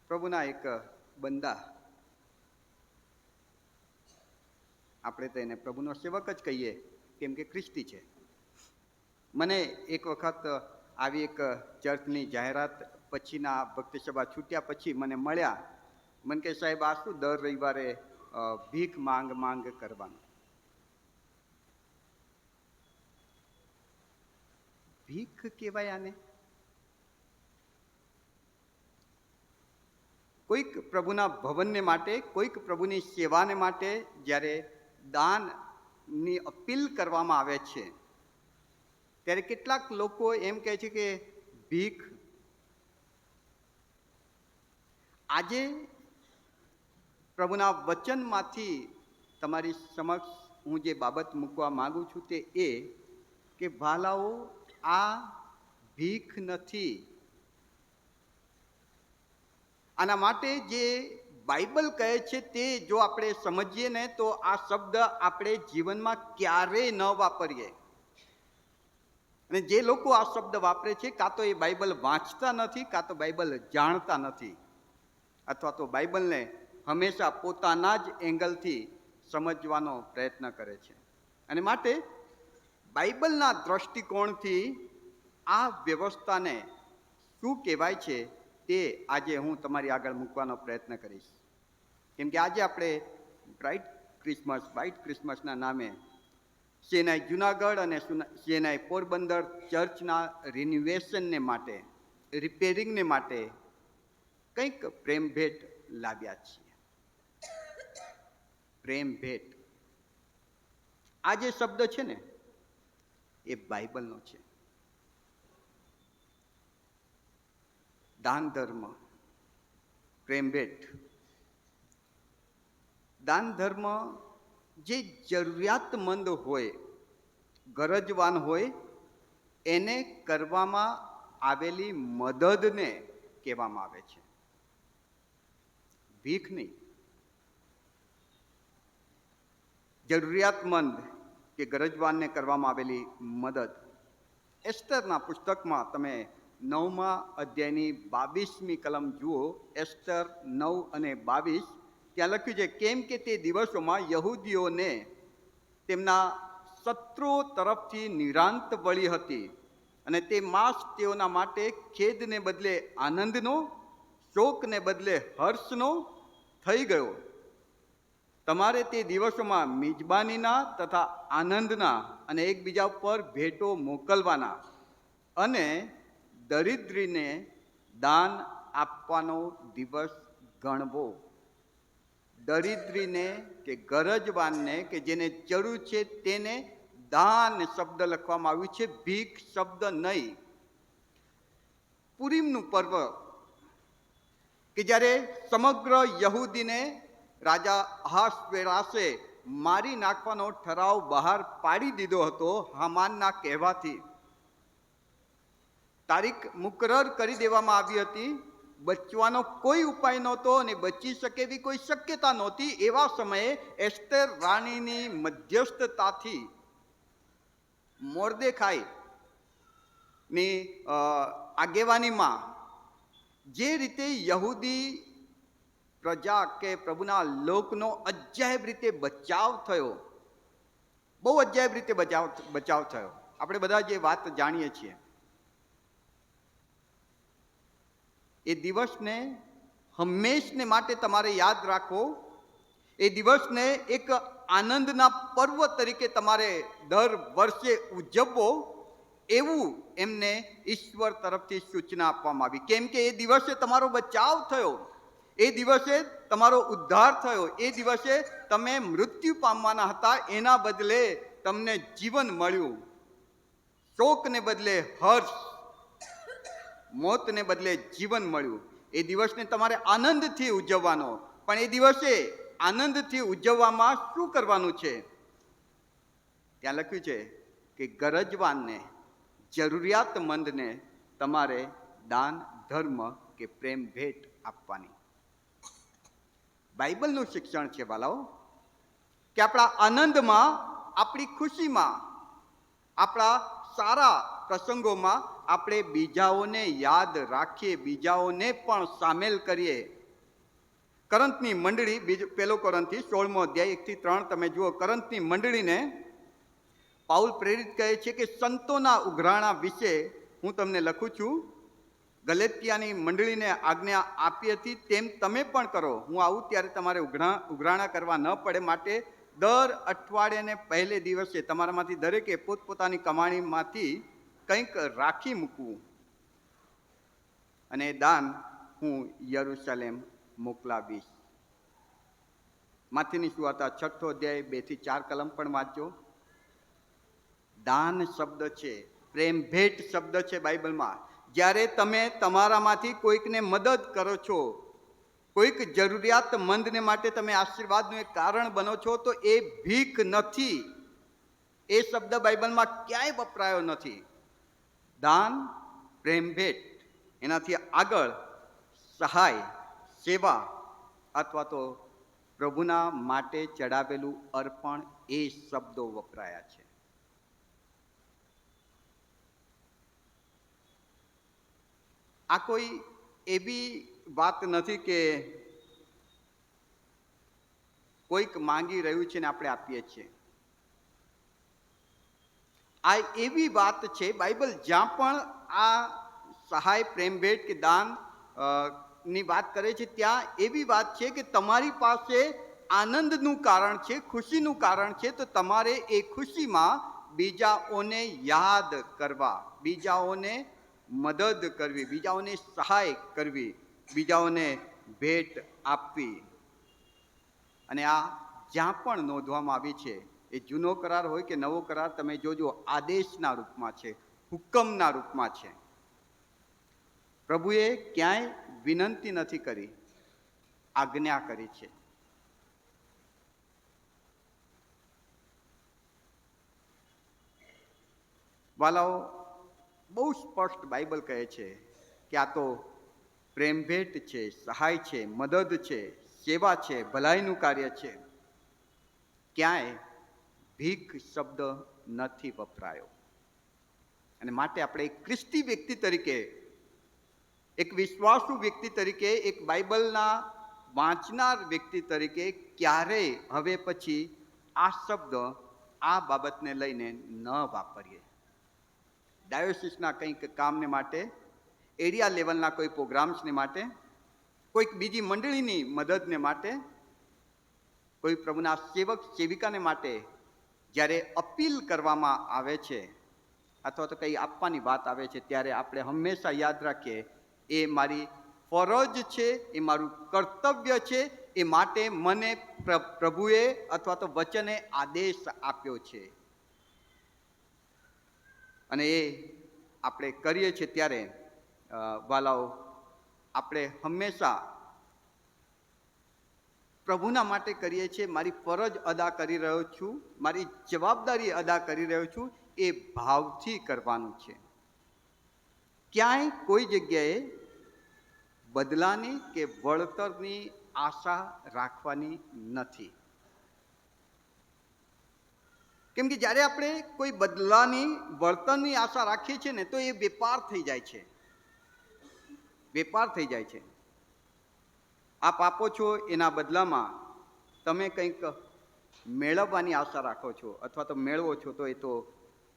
પ્રભુના એક બંદા, આપણે તો એને પ્રભુનો સેવક જ કહીએ કેમ કે ખ્રિસ્તી છે, મને એક વખત આવી એક ચર્ચની જાહેરાત પછીના ભક્તિ સભા છૂટ્યા પછી મને મળ્યા. મને કે સાહેબ આ શું દર રવિવારે ભીખ માંગ કરવાનું? ભીખ કહેવાય આને? કોઈક પ્રભુના ભવનને માટે, કોઈક પ્રભુની સેવાને માટે જ્યારે દાનની અપીલ કરવામાં આવે છે ત્યારે કેટલાક લોકો એમ કહે છે કે ભીખ. આજે પ્રભુના વચનમાંથી તમારી સમક્ષ હું જે બાબત મૂકવા માગું છું તે એ કે ભાલાઓ, આ ભીખ નથી. આના માટે જે બાઇબલ કહે છે તે જો આપણે સમજીએ ને તો આ શબ્દ આપણે જીવનમાં ક્યારેય ન વાપરીએ. અને જે લોકો આ શબ્દ વાપરે છે કાં તો એ બાઇબલ વાંચતા નથી, કાં તો બાઇબલ જાણતા નથી, અથવા તો બાઇબલને હંમેશા પોતાના જ એંગલથી સમજવાનો પ્રયત્ન કરે છે. અને માટે બાઇબલના દ્રષ્ટિકોણથી આ વ્યવસ્થાને શું કહેવાય છે તે આજે હું તમારી આગળ મૂકવાનો પ્રયત્ન કરીશ. કેમ કે આજે આપણે વ્હાઇટ ક્રિસમસના નામે CNI જુનાગઢ અને CNI પોરબંદર ચર્ચના રિન્યુએશનને માટે, રિપેરિંગને માટે કંઈક પ્રેમ ભેટ લાવ્યા છીએ. પ્રેમ ભેટ, આ જે શબ્દ છે ને એ બાઇબલનો છે. દાન ધર્મ, પ્રેમ ભેટ. દાન ધર્મ જે જરૂરિયાતમંદ હોય, ગરજવાન હોય, એને કરવામાં આવેલી મદદને કહેવામાં આવે છે, ભીખ નહીં. જરૂરિયાતમંદ કે ગરજવાનને કરવામાં આવેલી મદદ. એસ્તરના પુસ્તકમાં તમે 9મા અધ્યાયની 22મી કલમ જુઓ, એસ્તર 9 અને 22. ત્યાં લખ્યું છે, કેમ કે તે દિવસોમાં યહૂદીઓને તેમના શત્રુઓ તરફથી નિરાંત વળી હતી અને તે માસ તેઓના માટે ખેદને બદલે આનંદનો, શોકને બદલે હર્ષનો થઈ ગયો. તમારે તે દિવસોમાં મિજબાનીના તથા આનંદના અને એકબીજા ઉપર ભેટો મોકલવાના અને દરિદ્રીને દાન આપવાનો દિવસ ગણવો. દરિદ્રીને કે ગરજવાનને કે જેને જરૂર છે તેને દાન શબ્દ લખવામાં આવ્યું છે, ભીખ શબ્દ નહીં. પુરીમનું પર્વ કે જ્યારે સમગ્ર યહૂદીને રાજા અહાશ્વેરાશે મારી નાખવાનો ઠરાવ બહાર પાડી દીધો હતો હામાનના કહેવાથી. તારીખ મુકરર કરી દેવામાં આવી હતી. બચવાનો કોઈ ઉપાય નહોતો અને બચી શકે એવી કોઈ શક્યતા નહોતી. એવા સમયે એસ્તેર રાણીની મધ્યસ્થતાથી મોર્દેખાઈ ની આગેવાનીમાં જે રીતે યહૂદી પ્રજા કે પ્રભુના લોકનો અજાયબ રીતે બચાવ થયો, બહુ અજાયબ રીતે બચાવ થયો. આપણે બધા જે વાત જાણીએ છીએ. એ દિવસને હંમેશને માટે તમારે યાદ રાખવો. એ દિવસને એક આનંદના પર્વ તરીકે તમારે દર વર્ષે ઉજવવો, એવું એમને ઈશ્વર તરફથી સૂચના આપવામાં આવી. કેમ કે એ દિવસે તમારો બચાવ થયો, એ દિવસે તમારો ઉદ્ધાર થયો, એ દિવસે તમે મૃત્યુ પામવાના હતા, એના બદલે તમને જીવન મળ્યું. શોકને બદલે હર્ષ, મોતને બદલે જીવન મળ્યું. એ દિવસને તમારે આનંદથી ઉજવવાનો. પણ એ દિવસે આનંદથી ઉજવવામાં શું કરવાનું છે? ત્યાં લખ્યું છે કે ગરજવાનને, જરૂરિયાતમંદને તમારે દાન ધર્મ કે પ્રેમ ભેટ આપવાની. બાઇબલનું શિક્ષણ છે વાલાઓ કે આપણા આનંદમાં, આપણી ખુશીમાં, આપણા સારા પ્રસંગોમાં આપણે બીજાઓને યાદ રાખીએ, બીજાઓને પણ સામેલ કરીએ. કરંથની મંડળી, પહેલો કોરંથી 16મો અધ્યાય 1 થી 3 તમે જુઓ. કરંથની મંડળીને પાઉલ પ્રેરિત કહે છે કે સંતોના ઉઘરાણા વિશે હું તમને લખું છું. ગલેતિયાની મંડળીને આજ્ઞા આપી હતી તેમ તમે પણ કરો. હું આવું ત્યારે તમારે ઉઘરાણા કરવા ન પડે માટે દર અઠવાડિયાને પહેલે દિવસે તમારામાંથી દરેકે પોતપોતાની કમાણીમાંથી કંઈક રાખી મૂકવું, અને દાન હું યરુશલેમ મોકલાવીશ. માથીની સુવાર્તા 6 અધ્યાય 2 થી 4 કલમ પણ વાંચો. દાન શબ્દ છે, પ્રેમ ભેટ શબ્દ છે બાઇબલમાં. જ્યારે તમે તમારામાંથી કોઈકને મદદ કરો છો, કોઈક જરૂરિયાતમંદને માટે તમે આશીર્વાદનું એક કારણ બનો છો, તો એ ભીખ નથી. એ શબ્દ બાઇબલમાં ક્યાંય વપરાયો નથી. દાન, પ્રેમ ભેટ, એનાથી આગળ સહાય, સેવા અથવા તો પ્રભુના માટે ચડાવેલું અર્પણ, એ શબ્દો વપરાયા છે. આ કોઈ એવી વાત નથી કે કોઈક માંગી રહ્યું છે ને આપણે આપીએ છીએ. આ એવી વાત છે, બાઇબલ જ્યાં પણ આ સહાય, પ્રેમ ભેટ કે દાન ની વાત કરે છે ત્યાં એવી વાત છે કે તમારી પાસે આનંદનું કારણ છે, ખુશીનું કારણ છે, તો તમારે એ ખુશીમાં બીજાઓને યાદ કરવા, બીજાઓને મદદ કરવી, બીજાઓને સહાય કરવી, બીજાઓને ભેટ આપવી. અને આ જ્યાં પણ નોંધવામાં આવી છે, એ જૂનો કરાર હોય કે નવો કરાર, તમે જોજો આદેશના રૂપમાં છે, હુકમના રૂપમાં છે. પ્રભુએ ક્યાંય વિનંતી નથી કરી, આજ્ઞા કરી છે. વાલાઓ, બહુ સ્પષ્ટ બાઇબલ કહે છે કે આ તો પ્રેમ ભેટ છે, સહાય છે, મદદ છે, સેવા છે, ભલાઈનું કાર્ય છે. ક્યાંય ભીખ શબ્દ નથી વપરાયો. અને માટે આપણે એક ખ્રિસ્તી વ્યક્તિ તરીકે, એક વિશ્વાસુ વ્યક્તિ તરીકે, એક બાઇબલના વાંચનાર વ્યક્તિ તરીકે ક્યારેય હવે પછી આ શબ્દ, આ બાબતને લઈને ન વાપરીએ. ડાયોસિસના કંઈક કામને માટે, એરિયા લેવલના કોઈ પ્રોગ્રામ્સને માટે, કોઈક બીજી મંડળીની મદદને માટે, કોઈ પ્રભુના સેવક સેવિકાને માટે જ્યારે અપીલ કરવામાં આવે છે અથવા તો કંઈ આપવાની વાત આવે છે, ત્યારે આપણે હંમેશા યાદ રાખીએ, એ મારી ફરજ છે, એ મારું કર્તવ્ય છે, એ માટે મને પ્રભુએ અથવા તો વચને આદેશ આપ્યો છે. અને એ આપણે કરીએ છીએ ત્યારે વાલાઓ, આપણે હંમેશા પ્રભુના માટે કરીએ છીએ. મારી ફરજ અદા કરી રહ્યો છું, મારી જવાબદારી અદા કરી રહ્યો છું, એ ભાવથી કરવાનું છે. ક્યાંય કોઈ જગ્યાએ બદલાની કે વળતરની આશા રાખવાની નથી. કેમ કે જ્યારે આપણે કોઈ બદલાની વળતરની આશા રાખીએ છીએ ને, તો એ વેપાર થઈ જાય છે. વેપાર થઈ જાય છે. આપ આપો છો, એના બદલામાં તમે કંઈક મેળવવાની આશા રાખો છો અથવા તો મેળવો છો, તો એ તો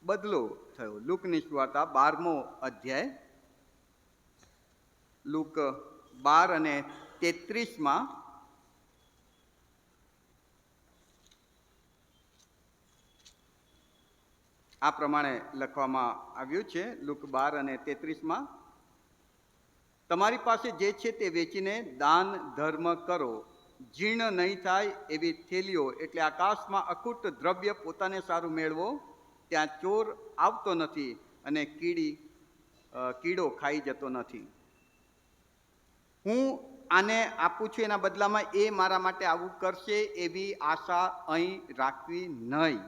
બદલો થયો. લૂકની સુવાર્તા 12મો અધ્યાય, લૂક 12 અને 33માં આ પ્રમાણે લખવામાં આવ્યું છે. લૂક 12 અને 33માં, તમારી પાસે જે છે તે વેચીને દાન ધર્મ કરો, જીર્ણ નહીં થાય એવી થેલીઓ, એટલે આકાશમાં અખૂટ દ્રવ્ય પોતાને સારું મેળવો, ત્યાં ચોર આવતો નથી અને કીડો ખાઈ જતો નથી. હું આને આપું છું, એના બદલામાં એ મારા માટે આવું કરશે એવી આશા અહીં રાખવી નહીં.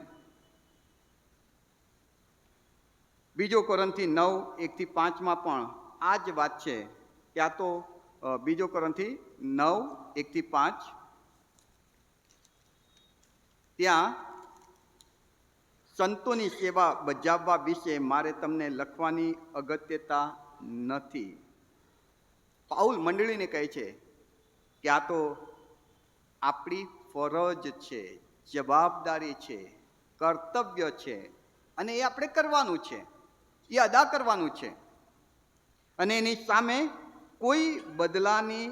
બીજો કોરિન્થી 9:1-5માં પણ આ જ વાત છે. ત્યાં તો બીજો કોરિન્થી 9:1-5, ત્યાં સંતોની સેવા બજાવવા વિશે મારે તમને લખવાની અગત્યતા નથી. પાઉલ મંડળીને કહે છે કે આ તો આપણી ફરજ છે, જવાબદારી છે, કર્તવ્ય છે, અને એ આપણે કરવાનું છે, એ અદા કરવાનું છે. અને એની સામે કોઈ બદલાની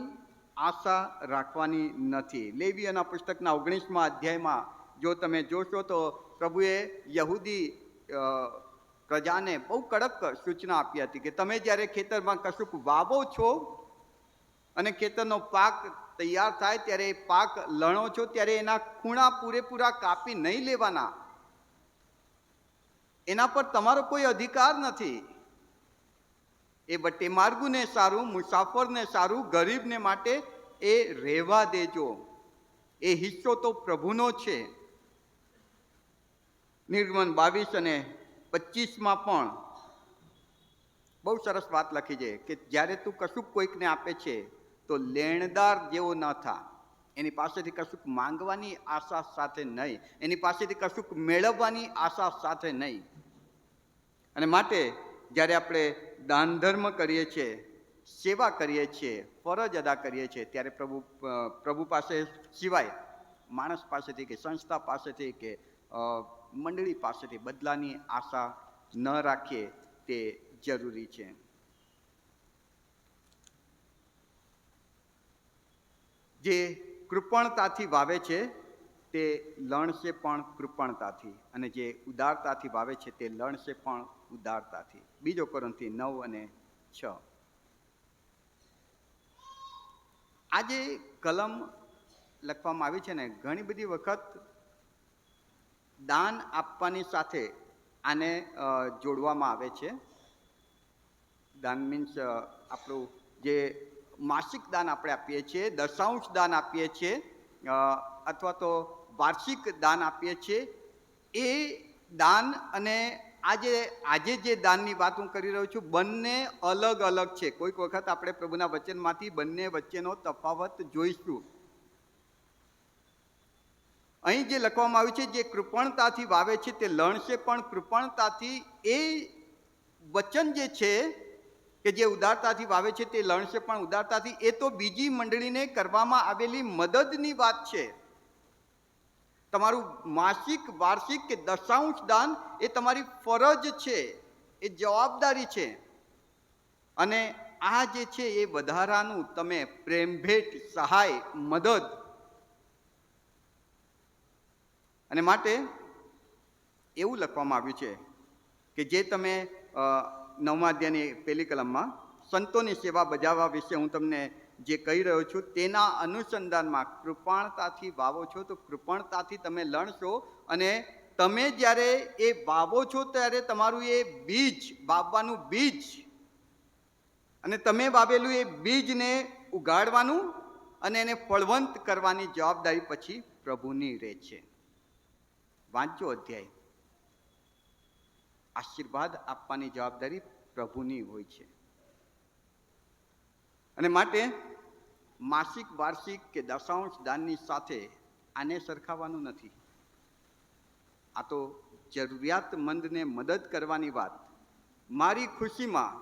આશા રાખવાની નથી. લેવીયના પુસ્તકના 19મા અધ્યાયમાં જો તમે જોશો તો પ્રભુએ યહૂદી પ્રજાને બહુ કડક સૂચના આપી હતી કે તમે જ્યારે ખેતરમાં કશુંક વાવો છો અને ખેતરનો પાક તૈયાર થાય ત્યારે એ પાક લણો છો, ત્યારે એના ખૂણા પૂરેપૂરા કાપી નહીં લેવાના. એના પર તમારો કોઈ અધિકાર નથી. એ બટ્ટે માર્ગુને સારું, મુસાફરને સારું, ગરીબને માટે એ રહેવા દેજો. એ હિસ્સો તો પ્રભુનો છે. નિર્ગમન 22 અને 25માં પણ બહુ સરસ વાત લખી છે કે જ્યારે તું કશુંક કોઈકને આપે છે તો લેણદાર જેવો ન થા. એની પાસેથી કશુંક માંગવાની આશા સાથે નહીં, એની પાસેથી કશુંક મેળવવાની આશા સાથે નહીં. અને માટે જ્યારે આપણે દાન ધર્મ કરીએ છીએ, સેવા કરીએ છીએ, ફરજ અદા કરીએ છીએ, ત્યારે પ્રભુ પાસે સિવાય માણસ પાસેથી કે સંસ્થા પાસેથી કે મંડળી પાસેથી બદલાની આશા ન રાખીએ તે જરૂરી છે. જે કૃપણતાથી વાવે છે તે લણશે પણ કૃપણતાથી, અને જે ઉદારતાથી વાવે છે તે લણશે પણ ઉદારતાથી. બીજો કોરિન્થી 9 અને 6. આ જે કલમ લખવામાં આવી છે ને, ઘણી બધી વખત દાન આપવાની સાથે આને જોડવામાં આવે છે. દાન મીન્સ આપણું જે માસિક દાન આપણે આપીએ છીએ, દશાંશ દાન આપીએ છીએ, અથવા તો વાર્ષિક દાન આપીએ છીએ. એ દાન અને આજે જે દાનની વાત હું કરી રહ્યો છું, બંને અલગ અલગ છે. કોઈક વખત આપણે પ્રભુના વચનમાંથી બંને વચ્ચેનો તફાવત જોઈશું. અહીં જે લખવામાં આવ્યું છે, જે કૃપણતાથી વાવે છે તે લણશે પણ કૃપણતાથી, એ વચન જે છે કે જે ઉદારતાથી વાવે છે તે લણશે પણ ઉદારતાથી, એ તો બીજી મંડળીને કરવામાં આવેલી મદદની વાત છે. તમારું માસિક, વાર્ષિક કે દશાંશ દાન એ તમારી ફરજ છે, એ જવાબદારી છે. અને આ જે છે એ વધારાનું તમે પ્રેમ ભેટ, સહાય, મદદ. અને માટે એવું લખવામાં આવ્યું છે કે જે તમે 9મા અધ્યાયની પહેલી કલમમાં સંતોની સેવા બજાવવા વિશે હું તમને જે કહી રહ્યો છું તેના અનુસંધાનમાં કૃપણતાથી વાવો છો તો કૃપણતાથી તમે લણશો, અને તમે જ્યારે એ વાવો છો ત્યારે તમારું એ બીજ, વાવવાનું બીજ, અને તમે વાવેલું એ બીજને ઉગાડવાનું અને એને ફળવંત કરવાની જવાબદારી પછી પ્રભુની રહે છે. વાંચો અધ્યાય. આશીર્વાદ આપવાની જવાબદારી પ્રભુની હોય છે. અને માટે માસિક, વાર્ષિક કે દશાંશ દાનની સાથે આને સરખાવવાનું નથી. આ તો જરૂરિયાતમંદને મદદ કરવાની વાત. મારી ખુશીમાં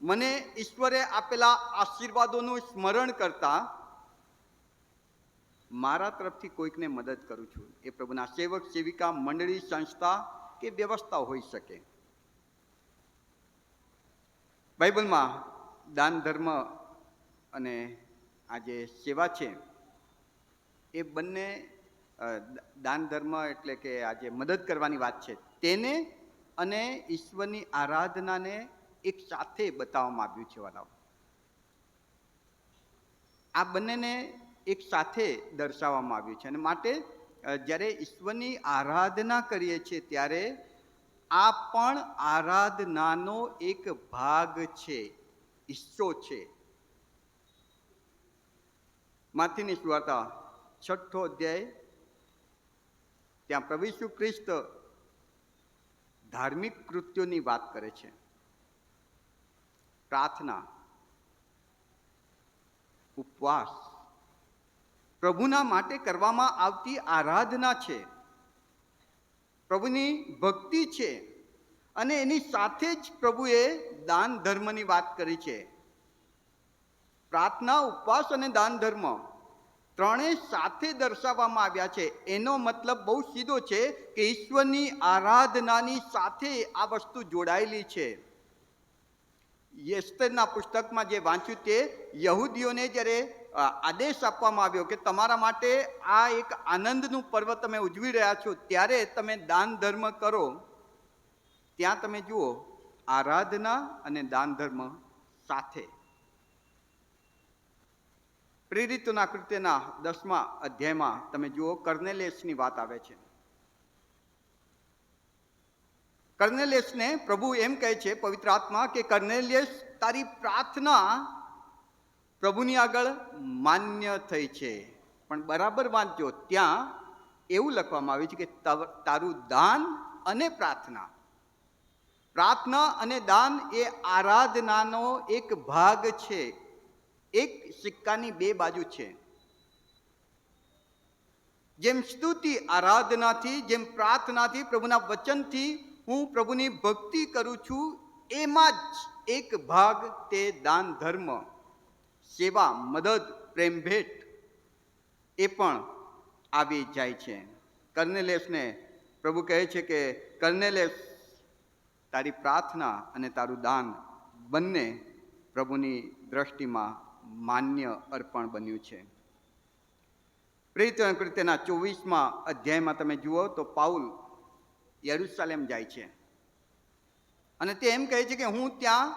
મને ઈશ્વરે આપેલા આશીર્વાદોનું સ્મરણ કરતા મારા તરફથી કોઈકને મદદ કરું છું. એ પ્રભુના સેવક, સેવિકા, મંડળી, સંસ્થા કે વ્યવસ્થા હોઈ શકે. બાઇબલમાં દાન ધર્મ અને આ જે સેવા છે એ બંને, દાન ધર્મ એટલે કે આ જે મદદ કરવાની વાત છે તેને અને ઈશ્વરની આરાધનાને એક સાથે બતાવવામાં આવ્યું છે. વાલાઓ, આ બંનેને એક સાથે દર્શાવવામાં આવ્યું છે. અને માટે જ્યારે ઈશ્વરની આરાધના કરીએ છીએ ત્યારે આ પણ આરાધનાનો એક ભાગ છે, હિસ્સો છે. માથીની સુવાર્તા 6 અધ્યાય, ત્યાં પ્રભુ ઈસુ ખ્રિસ્ત ધાર્મિક કૃત્યોની વાત કરે છે. પ્રાર્થના, ઉપવાસ પ્રભુના માટે કરવામાં આવતી આરાધના છે, પ્રભુની ભક્તિ છે. અને એની સાથે જ પ્રભુએ દાન ધર્મની વાત કરી છે. પ્રાર્થના, ઉપવાસ અને દાન ધર્મ ત્રણેય સાથે દર્શાવવામાં આવ્યા છે. એનો મતલબ બહુ સીધો છે કે ઈશ્વરની આરાધનાની સાથે આ વસ્તુ જોડાયેલી છે. એસ્તરના પુસ્તકમાં જે વાંચ્યું તે યહૂદીઓને જ્યારે આદેશ આપવામાં આવ્યો કે તમારા માટે આ એક આનંદનું પર્વ તમે ઉજવી રહ્યા છો ત્યારે તમે દાન ધર્મ કરો, ત્યાં તમે જુઓ આરાધના અને દાન ધર્મ સાથે. પ્રેરિતોના કૃત્યના 10મા અધ્યાયમાં તમે જુઓ કર્નેલિયસની વાત આવે છે. કર્નેલિયસને પ્રભુ એમ કહે છે, પવિત્ર આત્મા, કે કર્નેલિયસ, તારી પ્રાર્થના પ્રભુની આગળ માન્ય થઈ છે. પણ બરાબર વાંચજો, ત્યાં એવું લખવામાં આવ્યું છે કે તારું દાન અને પ્રાર્થના, પ્રાર્થના અને દાન એ આરાધનાનો એક ભાગ છે. એક સિક્કાની બે બાજુ છે. જેમ સ્તુતિ આરાધનાથી, જેમ પ્રાર્થનાથી, પ્રભુના વચનથી હું પ્રભુની ભક્તિ કરું છું, એમાં જ એક ભાગ તે દાન ધર્મ, સેવા, મદદ, પ્રેમ ભેટ એ પણ આવી જાય છે. કર્નેલિયસને પ્રભુ કહે છે કે કર્નેલિયસ, તારી પ્રાર્થના અને તારું દાન બંને પ્રભુની દ્રષ્ટિમાં માન્ય અર્પણ બન્યું છે. પ્રેરિતોના કૃત્યના 24મા અધ્યાયમાં તમે જુઓ તો પાઉલ યરુશલેમ જાય છે અને તે એમ કહે છે કે હું ત્યાં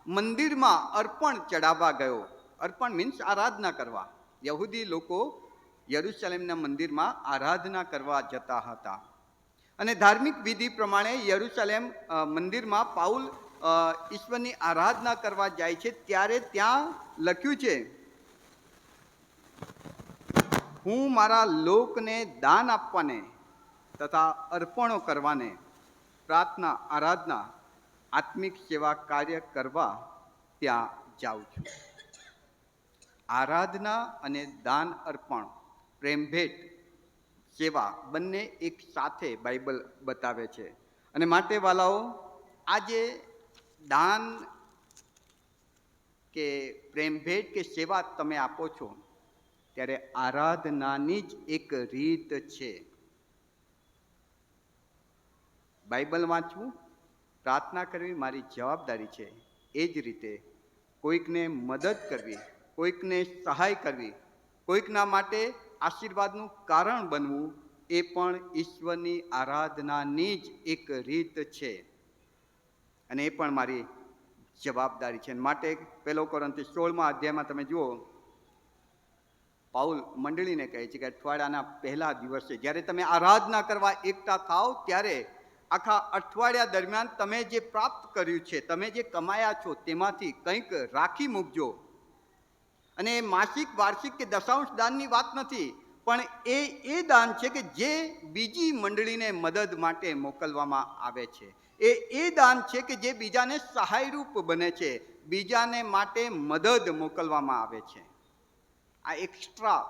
મંદિરમાં અર્પણ ચડાવવા ગયો. અર્પણ મીન્સ આરાધના કરવા. યહૂદી લોકો યરુશલેમના મંદિરમાં આરાધના કરવા જતા હતા અને ધાર્મિક વિધિ પ્રમાણે યરુશલેમ મંદિરમાં પાઉલ ઈશ્વરની આરાધના કરવા જાય છે ત્યારે ત્યાં લખ્યું છે, હું મારા લોકને દાન આપવાને તથા અર્પણો કરવાને, પ્રાર્થના, આરાધના, આત્મિક સેવા કાર્ય કરવા ત્યાં જાઉં છું. આરાધના અને દાન અર્પણ, પ્રેમ ભેટ, સેવા બંને એક સાથે બાઇબલ બતાવે છે. અને માટે વાલાઓ, આજે દાન કે પ્રેમ ભેટ કે સેવા તમે આપો છો ત્યારે આરાધનાની જ એક રીત છે. બાઇબલ વાંચવું, પ્રાર્થના કરવી મારી જવાબદારી છે. એ જ રીતે કોઈકને મદદ કરવી, કોઈકને સહાય કરવી, કોઈકના માટે આશીર્વાદનું કારણ બનવું એ પણ ઈશ્વરની આરાધનાની જ એક રીત છે. અને એ પણ મારી જવાબદારી છે. માટે 1 કોરિન્થી 16મા અધ્યાયમાં તમે જુઓ, પાઉલ મંડળીને કહે છે કે અઠવાડિયાના પહેલા દિવસે જ્યારે તમે આરાધના કરવા એકઠા થાવ ત્યારે આખા અઠવાડિયા દરમિયાન તમે જે પ્રાપ્ત કર્યું છે, તમે જે કમાયા છો, તેમાંથી કંઈક રાખી મૂકજો. અને એ માસિક, વાર્ષિક કે દશાંશ દાનની વાત નથી, પણ એ દાન છે કે જે બીજી મંડળીને મદદ માટે મોકલવામાં આવે છે. એ દાન છે કે જે બીજાને સહાયરૂપ બને છે, બીજાને માટે મદદ મોકલવામાં આવે છે. આ એક્સ્ટ્રા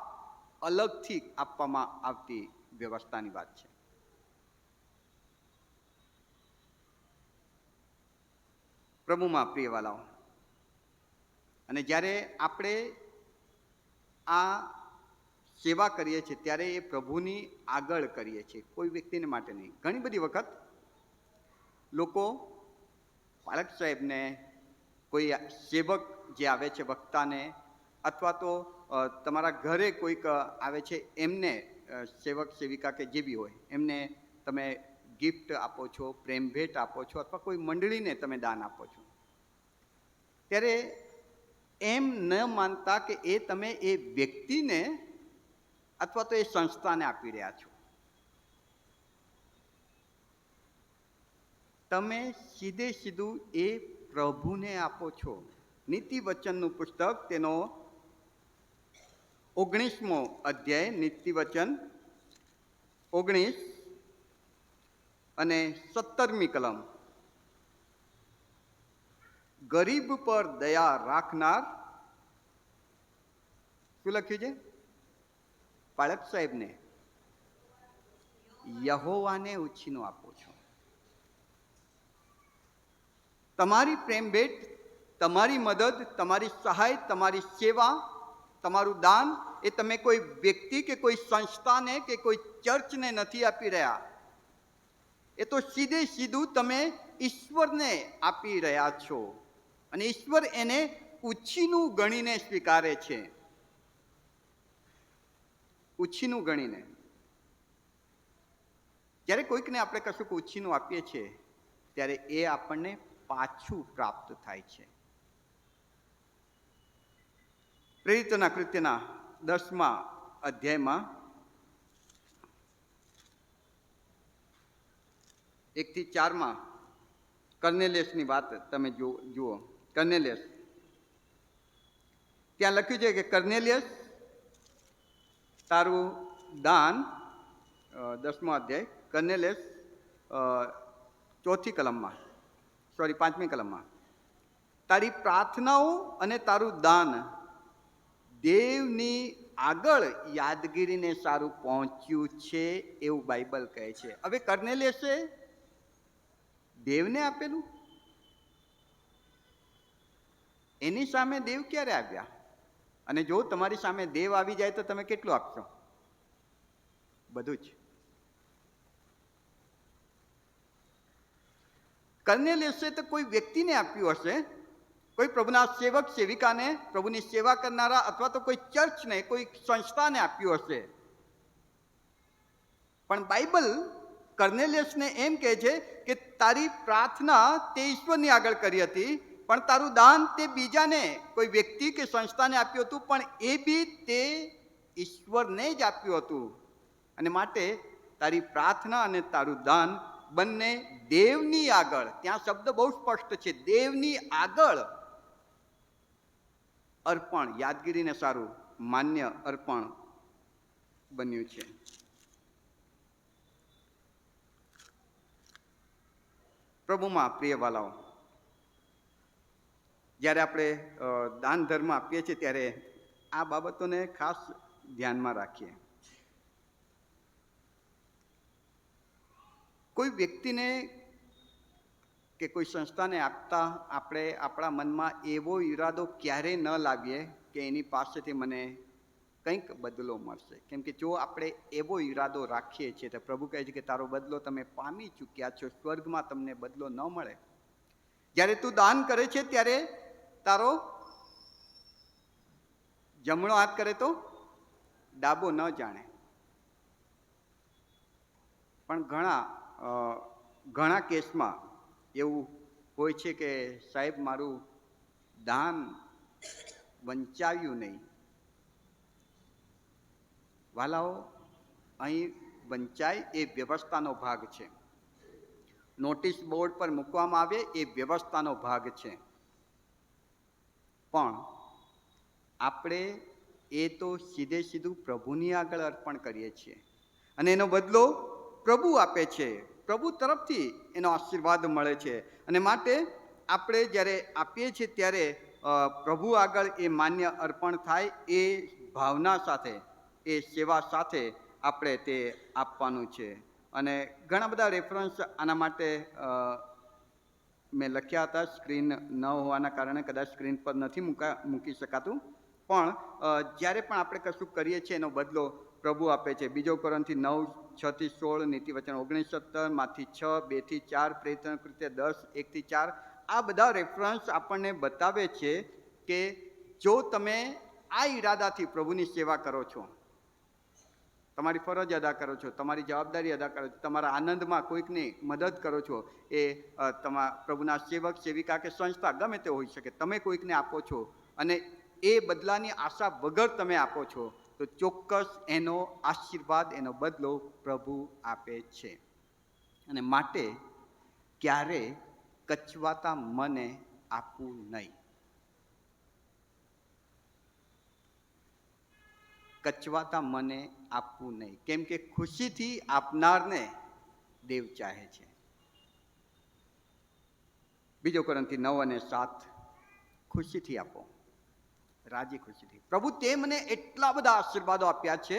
અલગથી આપવામાં આવતી વ્યવસ્થાની વાત છે. પ્રભુમાં પ્રિયવાલાઓ, અને જ્યારે આપણે આ સેવા કરીએ છીએ ત્યારે એ પ્રભુની આગળ કરીએ છીએ, કોઈ વ્યક્તિને માટે નહીં. ઘણી બધી વખત લોકો પાલક સાહેબને, કોઈ સેવક જે આવે છે વક્તાને, અથવા તો તમારા ઘરે કોઈક આવે છે એમને, સેવક સેવિકા કે જે બી હોય, એમને તમે ગિફ્ટ આપો છો, પ્રેમ ભેટ આપો છો, અથવા કોઈ મંડળીને તમે દાન આપો છો, ત્યારે એમ ન માનતા કે એ તમે એ વ્યક્તિને અથવા તો એ સંસ્થાને આપી રહ્યા છો. તમે સીધું એ પ્રભુને આપો છો. નીતિ વચનનું પુસ્તક, તેનો 19મો અધ્યાય, નીતિ વચન 19 અને 17મી કલમ. ગરીબ પર દયા રાખનાર, શું લખ્યું છે? પાળક સાહેબને, યહોવાને ઉછીનું આપો છો. તમારી પ્રેમ ભેટ, તમારી મદદ, તમારી સહાય, તમારી સેવા, તમારું દાન એ તમે કોઈ વ્યક્તિ કે કોઈ સંસ્થાને કે કોઈ ચર્ચને નથી આપી રહ્યા. એ તો સીધું તમે ઈશ્વરને આપી રહ્યા છો. અને ઈશ્વર એને ઉછીનું ગણીને સ્વીકારે છે. ઉછીનું ગણીને. જ્યારે કોઈકને આપણે કશુંક ઉછીનું આપીએ છીએ ત્યારે એ આપણને પાછું પ્રાપ્ત થાય છે. પ્રેરિતોના કૃત્યના 10મા અધ્યાયમાં 1 થી 4માં કર્નેલિયસની વાત તમે જુઓ. કર્નેલિયસ, ત્યાં લખ્યું છે કે કર્નેલિયસ, તારું દાન, 10મો અધ્યાય, કર્નેલિયસ 4મી કલમમાં, તારી પ્રાર્થનાઓ અને તારું દાન દેવની આગળ યાદગીરીને સારું પહોંચ્યું છે, એવું બાઇબલ કહે છે. હવે કર્નેલિયસે દેવને આપેલું, એની સામે દેવ ક્યારે આવ્યા? અને જો તમારી સામે દેવ આવી જાય તો તમે કેટલું આપશો? બધું જ. કર્નેલિયસે તો કોઈ વ્યક્તિને આપ્યું હશે, કોઈ પ્રભુના સેવક સેવિકાને, પ્રભુની સેવા કરનારા, અથવા તો કોઈ ચર્ચને, કોઈ સંસ્થાને આપ્યું હશે. પણ બાઇબલ કર્નેલિયસને એમ કહે છે કે તારી પ્રાર્થના તે ઈશ્વરની આગળ કરી હતી, પણ તારું દાન તે બીજાને, કોઈ વ્યક્તિ કે સંસ્થાને આપ્યું હતું, પણ એ બી તે ઈશ્વરને જ આપ્યું હતું. અને માટે તારી પ્રાર્થના અને તારું દાન બંને દેવની આગળ, ત્યાં શબ્દ બહુ સ્પષ્ટ છે, દેવની આગળ અર્પણ, યાદગીરીને સારું માન્ય અર્પણ બન્યું છે. પ્રભુમાં પ્રિયવાલાઓ, જ્યારે આપણે દાન ધર્મ આપીએ છીએ ત્યારે આ બાબતોને ખાસ ધ્યાનમાં રાખીએ. કોઈ વ્યક્તિને કે કોઈ સંસ્થાને આપતા આપણે આપણા મનમાં એવો ઈરાદો ક્યારેય ન લાવીએ કે એની પાસેથી મને કંઈક બદલો મળશે. કેમ કે જો આપણે એવો ઈરાદો રાખીએ છીએ તો પ્રભુ કહે છે કે તારો બદલો તમે પામી ચૂક્યા છો, સ્વર્ગમાં તમને બદલો ન મળે. જ્યારે તું દાન કરે છે ત્યારે તારો જમણો હાથ કરે તો ડાબો ન જાણે. પણ ઘણા કેસમાં એવું હોય છે કે સાહેબ મારું દાન વંચાવ્યું નહીં. વાલાઓ, અહીં વંચાય એ વ્યવસ્થાનો ભાગ છે. નોટિસ બોર્ડ પર મૂકવામાં આવે એ વ્યવસ્થાનો ભાગ છે. પણ આપણે એ તો સીધે સીધું પ્રભુની આગળ અર્પણ કરીએ છીએ અને એનો બદલો પ્રભુ આપે છે. પ્રભુ તરફથી એનો આશીર્વાદ મળે છે અને માટે આપણે જ્યારે આપીએ છીએ ત્યારે પ્રભુ આગળ એ માન્ય અર્પણ થાય એ ભાવના સાથે, એ સેવા સાથે આપણે તે આપવાનું છે. અને ઘણા બધા રેફરન્સ આના માટે મેં લખ્યા હતા. સ્ક્રીન ન હોવાના કારણે કદાચ સ્ક્રીન પર નથી મૂકી શકાતું. પણ જ્યારે પણ આપણે કશું કરીએ છીએ એનો બદલો પ્રભુ આપે છે. 2 કોરિન્થી 9:6-16, નીતિવચન 19:17, માથી 6:2-4, પ્રેરિતોના કૃત્ય 10:1-4. આ બધા રેફરન્સ આપણને બતાવે છે કે જો તમે આ ઈરાદાથી પ્રભુની સેવા કરો છો, તમારી ફરજ અદા કરો છો, તમારી જવાબદારી અદા કરો છો, તમારા આનંદમાં કોઈકની મદદ કરો છો, એ પ્રભુના સેવક, સેવિકા કે સંસ્થા ગમે તે હોઈ શકે, તમે કોઈકને આપો છો અને એ બદલાની આશા વગર તમે આપો છો, તો ચોક્કસ એનો આશીર્વાદ, એનો બદલો પ્રભુ આપે છે. અને માટે ક્યારે કચવાતા મને આપવું નહીં. કચવાતા મને આપવું નહીં, કેમ કે ખુશીથી આપનારને દેવ ચાહે છે. 2 કોરિન્થી 9:7, ખુશીથી આપો, રાજી ખુશીથી. પ્રભુ તે મને એટલા બધા આશીર્વાદો આપ્યા છે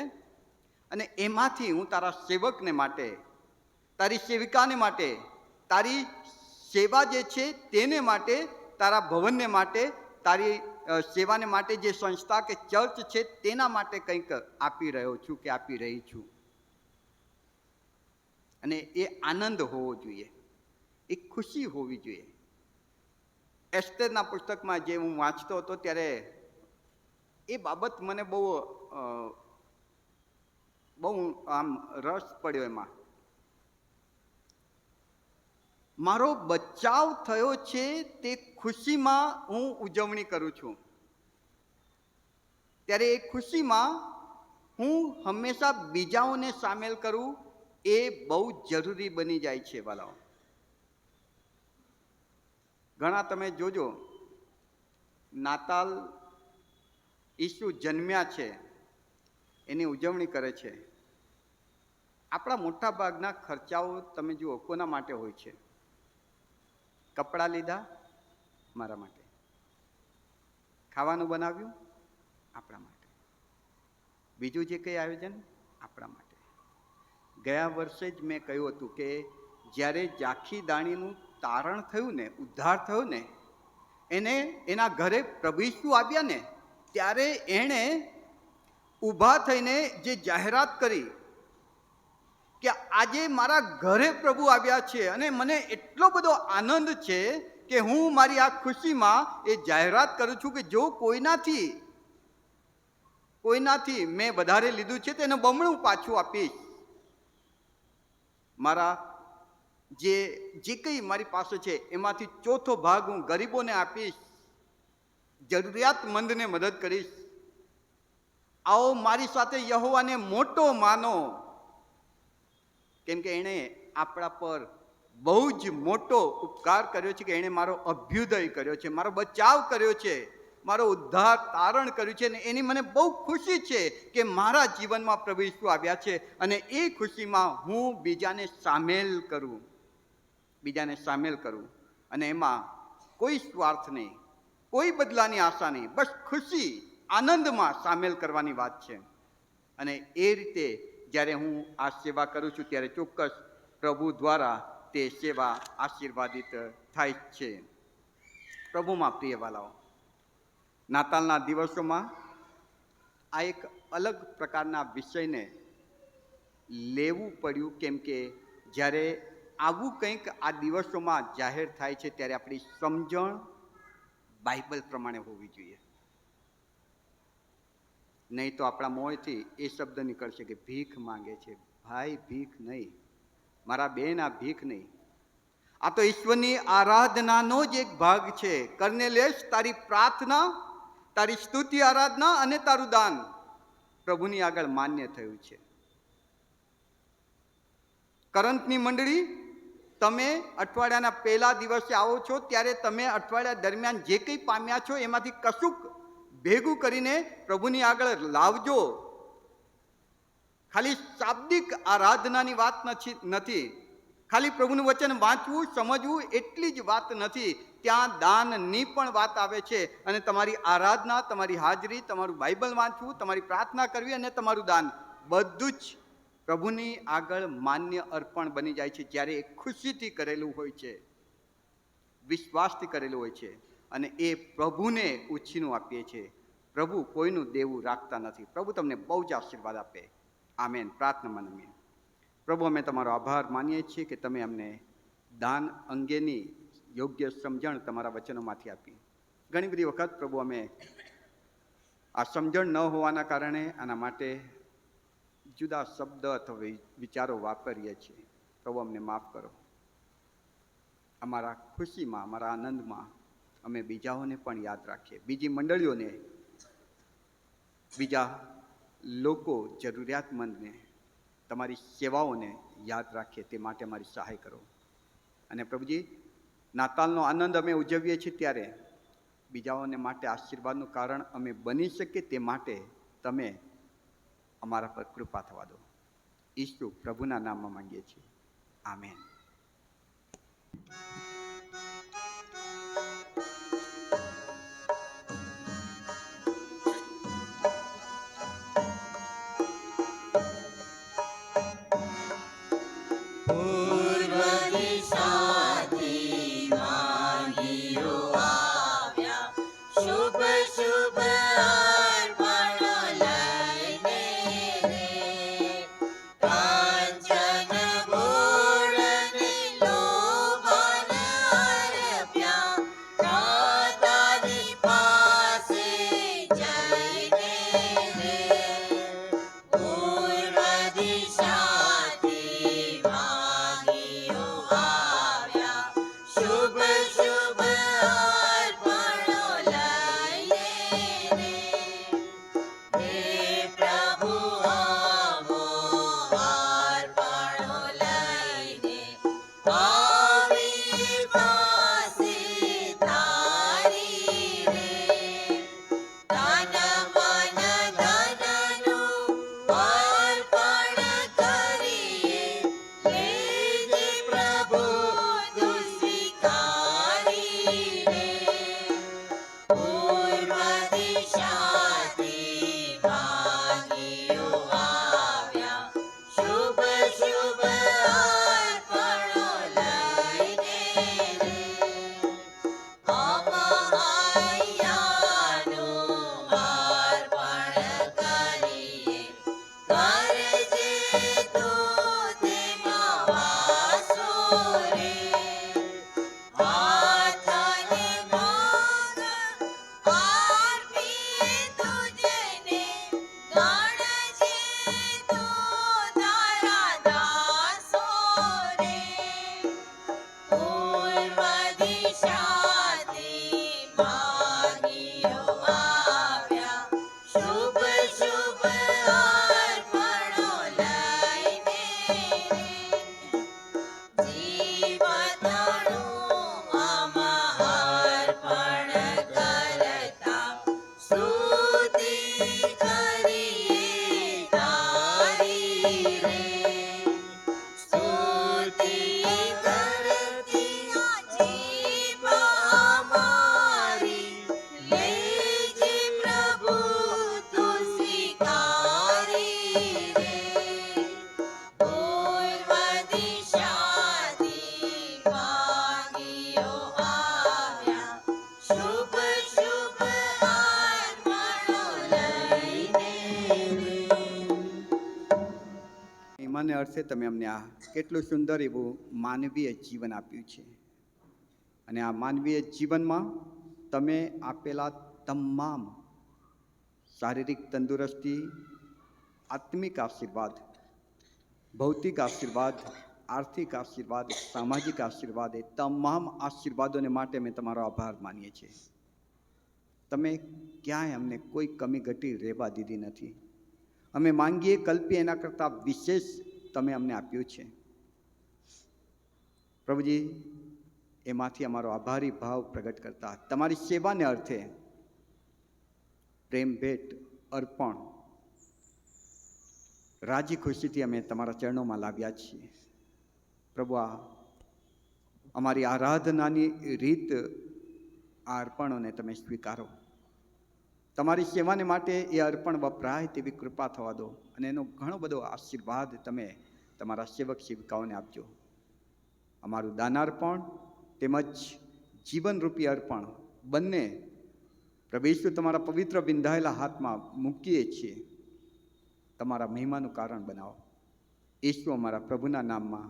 અને એમાંથી હું તારા સેવકને માટે, તારી સેવિકાને માટે, તારી સેવા જે છે તેને માટે, તારા ભવનને માટે, તારી સેવાને માટે જે સંસ્થા કે ચર્ચ છે તેના માટે કંઈક આપી રહ્યો છું કે આપી રહી છું. અને એ આનંદ હોવો જોઈએ, એ ખુશી હોવી જોઈએ. એસ્તરના પુસ્તકમાં જે હું વાંચતો હતો ત્યારે એ બાબત મને બહુ આમ રસ પડ્યો એમાં. મારો બચાવ થયો છે તે ખુશીમાં હું ઉજવણી કરું છું. ત્યારે એ ખુશીમાં હું હંમેશા બીજાઓને સામેલ કરું એ બહુ જરૂરી બની જાય છે. વાલાઓ, ઘણા તમે જોજો નાતાલ ઈસુ જન્મ્યા છે એની ઉજવણી કરે છે. આપણા મોટા ભાગના ખર્ચાઓ તમે જુઓ કોના માટે હોય છે? કપડાં લીધા મારા માટે, ખાવાનું બનાવ્યું આપણા માટે, બીજું જે કંઈ આયોજન આપણા માટે. ગયા વર્ષે જ મેં કહ્યું હતું કે જ્યારે જાખી દાણીનું તારણ થયું ને, ઉદ્ધાર થયો ને, એને એના ઘરે પ્રભુ ઈસુ આવ્યા ને, ત્યારે એણે ઊભા થઈને જે જાહેરાત કરી કે આજે મારા ઘરે પ્રભુ આવ્યા છે અને મને એટલો બધો આનંદ છે કે હું મારી આ ખુશીમાં એ જાહેરાત કરું છું કે જો કોઈનાથી મેં વધારે લીધું છે તેનું બમણું પાછું આપીશ. મારા જે કંઈ મારી પાસે છે એમાંથી 1/4 ભાગ હું ગરીબોને આપીશ, જરૂરિયાતમંદને મદદ કરીશ. આવો મારી સાથે યહોવાને મોટો માનો, કેમ કે એણે આપણા પર બહુ જ મોટો ઉપકાર કર્યો છે કે એણે મારો અભ્યુદય કર્યો છે, મારો બચાવ કર્યો છે, મારો ઉદ્ધાર તારણ કર્યું છે. અને એની મને બહુ ખુશી છે કે મારા જીવનમાં પ્રભુ ઈસુ આવ્યા છે અને એ ખુશીમાં હું બીજાને સામેલ કરું અને એમાં કોઈ સ્વાર્થ નહીં, કોઈ બદલાની આશા નહીં, બસ ખુશી, આનંદમાં સામેલ કરવાની વાત છે. અને એ રીતે જ્યારે હું આ સેવા કરું છું ત્યારે ચોક્કસ પ્રભુ દ્વારા તે સેવા આશીર્વાદિત થાય છે. પ્રભુમાં પ્રિય વાલાઓ, નાતાલના દિવસોમાં આ એક અલગ પ્રકારના વિષયને લેવું પડ્યું, કેમ કે જ્યારે આવું કંઈક આ દિવસોમાં જાહેર થાય છે ત્યારે આપણી સમજણ બાઇબલ પ્રમાણે હોવી જોઈએ. નહીં તો આપણા મોંથી એ શબ્દ નીકળશે કે ભીખ માંગે છે. ભાઈ, ભીખ નહીં, મારા બેન, આ ભીખ નહીં. આ તો ઈશ્વરની આરાધનાનો જ એક ભાગ છે. કર્નેલિયસ, તારી પ્રાર્થના, તારી સ્તુતિ આરાધના અને તારું દાન પ્રભુની આગળ માન્ય થયું છે. કરંથની મંડળી, તમે અઠવાડિયાના પહેલા દિવસે આવો છો ત્યારે તમે અઠવાડિયા દરમિયાન જે કંઈ પામ્યા છો એમાંથી કશુંક ભેગું કરીને પ્રભુની આગળ લાવજો. ખાલી શાબ્દિક આરાધનાની વાત નથી. ખાલી પ્રભુનું વચન વાંચવું, સમજવું એટલી જ વાત નથી. ત્યાં દાનની પણ વાત આવે છે. અને તમારી આરાધના, તમારી હાજરી, તમારું બાઇબલ વાંચવું, તમારી પ્રાર્થના કરવી અને તમારું દાન બધું જ પ્રભુની આગળ માન્ય અર્પણ બની જાય છે જ્યારે એ ખુશીથી કરેલું હોય છે, વિશ્વાસથી કરેલું હોય છે. અને એ પ્રભુને ઉછીનું આપીએ છીએ. પ્રભુ કોઈનું દેવું રાખતા નથી. પ્રભુ તમને બહુ જ આશીર્વાદ આપે. આમેન. પ્રાર્થનામાં નમીએ. પ્રભુ, અમે તમારો આભાર માનીએ છીએ કે તમે અમને દાન અંગેની યોગ્ય સમજણ તમારા વચનોમાંથી આપી. ઘણી બધી વખત પ્રભુ અમે આ સમજણ ન હોવાના કારણે આના માટે જુદા શબ્દ અથવા વિચારો વાપરીએ છીએ. પ્રભુ, અમને માફ કરો. અમારા ખુશીમાં, અમારા આનંદમાં અમે બીજાઓને પણ યાદ રાખીએ, બીજી મંડળીઓને, બીજા લોકો, જરૂરિયાતમંદને, તમારી સેવાઓને યાદ રાખીએ. તે માટે અમારી સહાય કરો. અને પ્રભુજી, નાતાલનો આનંદ અમે ઉજવીએ છીએ ત્યારે બીજાઓને માટે આશીર્વાદનું કારણ અમે બની શકીએ તે માટે તમે અમારા પર કૃપા થવા દો. ઈસુ પ્રભુના નામમાં માંગીએ છીએ. આમેન. પૂર્વ દિશાથી માહીઓ આવ્યા, શુભ શુભ અર્પણો લઈને રે. કાંચન મૂળને લોભાન અર્પ્યા, દાતાની પાસે જઈને રે. પૂર્વ દિશાથી માહીઓ આવ્યા, શુભ શુભ અર્પણો લઈને રે. હે પ્રભુ, આવો અર્પણો લઈને આવી પાસે તારી રે. તન મન ધનનું અર્પણ કરીએ, લેજે પ્રભુ તું સ્વીકારી રે. પૂર્વ દિશાથી માહીઓ આવ્યા, શુભ શુભ અર્પણો લઈને રે. અમાયાનું અર્પણ કરીએ, કરજે તું તેમાં વાસો રે. હાથને માંગ આરપીએ તુજને, ગણજે તું તારા દાસો રે. પૂર્વ દિશાથી માહીઓ આવ્યા, શુભ શુભ અર્પણો લઈને રે. જીવતણું આમાં અર્પણ કરતા, સ્તુતિ કરીએ તારી રે. સ્તુતિ કરતી જીભ અમારી, લેજે પ્રભુ તું સ્વીકારી રે. પૂર્વ દિશાથી માહીઓ આવ્યા, શુભ શુભ અર્પણો લઈને રે. ઈમાનને અર્થે તમે અમને આ કેટલું સુંદર એવું માનવીય જીવન આપ્યું છે. અને આ માનવીય જીવનમાં તમે આપેલા તમામ શારીરિક તંદુરસ્તી, આત્મિક આશીર્વાદ, ભૌતિક આશીર્વાદ આર્થિક આશીર્વાદ, સામાજિક આશીર્વાદ, એ તમામ આશીર્વાદોને માટે અમે તમારો આભાર માનીએ છીએ. તમે ક્યાંય અમને કોઈ કમી ઘટી રહેવા દીધી નથી. અમે માંગીએ કલ્પીએ એના કરતાં વિશેષ તમે અમને આપ્યું છે. પ્રભુજી, એમાંથી અમારો આભારી ભાવ પ્રગટ કરતા તમારી સેવાને અર્થે પ્રેમ ભેટ અર્પણ રાજી ખુશીથી અમે તમારા ચરણોમાં લાવ્યા છીએ. પ્રભુ, આ અમારી આરાધનાની રીત, આ અર્પણોને તમે સ્વીકારો. તમારી સેવાને માટે એ અર્પણ વપરાય તેવી કૃપા થવા દો અને એનો ઘણો બધો આશીર્વાદ તમે તમારા સેવક સેવિકાઓને આપજો. અમારું દાનાર્પણ તેમજ જીવનરૂપી અર્પણ બંને પ્રભુ ઈસુ તમારા પવિત્ર વિંધાયેલા હાથમાં મૂકીએ છીએ. તમારા મહિમાનું કારણ બનાવો. ઈસુ અમારા પ્રભુના નામમાં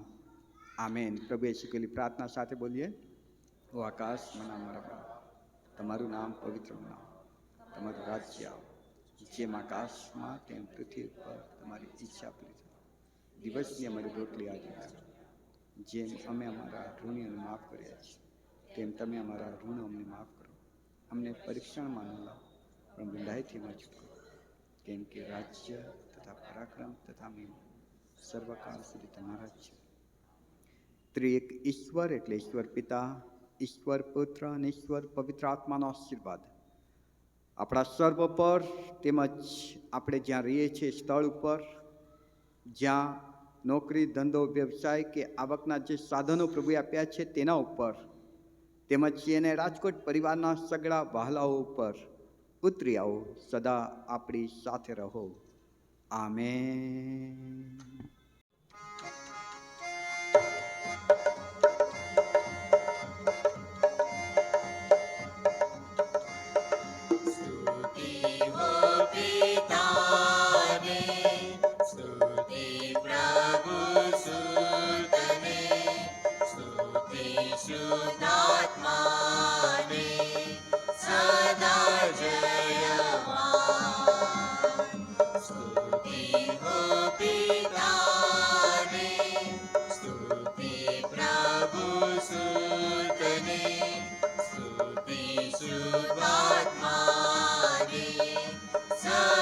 આમેન. પ્રભુએ શીખેલી પ્રાર્થના સાથે બોલીએ. ઓ આકાશ મના મારા બાપ, તમારું નામ પવિત્ર બનાવો, તમારું રાજ્ય આવો, જેમ આકાશમાં તેમ પૃથ્વી પર તમારી ઈચ્છા પૂરી થાય. દિવસની અમારી રોટલી આજે આપો. જેમ અમે અમારા ઋણીઓને માફ કર્યા છીએ તેમ તમે અમારા ઋણો અમને માફ કરો. અમને પરીક્ષણમાં ન લાવો પણ બુરાઈથી ન છૂટકો, કેમ કે રાજ્ય તથા પરાક્રમ તથા મહિમા સર્વકાળ સુધી તમારા જ છે. ત્રિએક ઈશ્વર એટલે ઈશ્વર પિતા, ઈશ્વર પુત્ર અને ઈશ્વર પવિત્ર આત્માનો આશીર્વાદ આપણા સર્વ પર તેમજ આપણે જ્યાં રહીએ છીએ સ્થળ ઉપર, જ્યાં નોકરી, ધંધો, વ્યવસાય કે આવકના જે સાધનો પ્રભુએ આપ્યા છે તેના ઉપર, તેમજ એને રાજકોટ પરિવારના સગડા વહાલાઓ ઉપર ઉતરી આવો. સદા આપણી સાથે રહો. આમેન. સ્તુતિ હો પિતાને, સ્તુતિ પ્રભુ સુતને, સ્તુતિ શુદ્ધાત્માને, સદા જયવાન. સ્તુતિ હો પિતાને, સ્તુતિ પ્રભુ સુતને, સ્તુતિ શુદ્ધાત્માને, સદા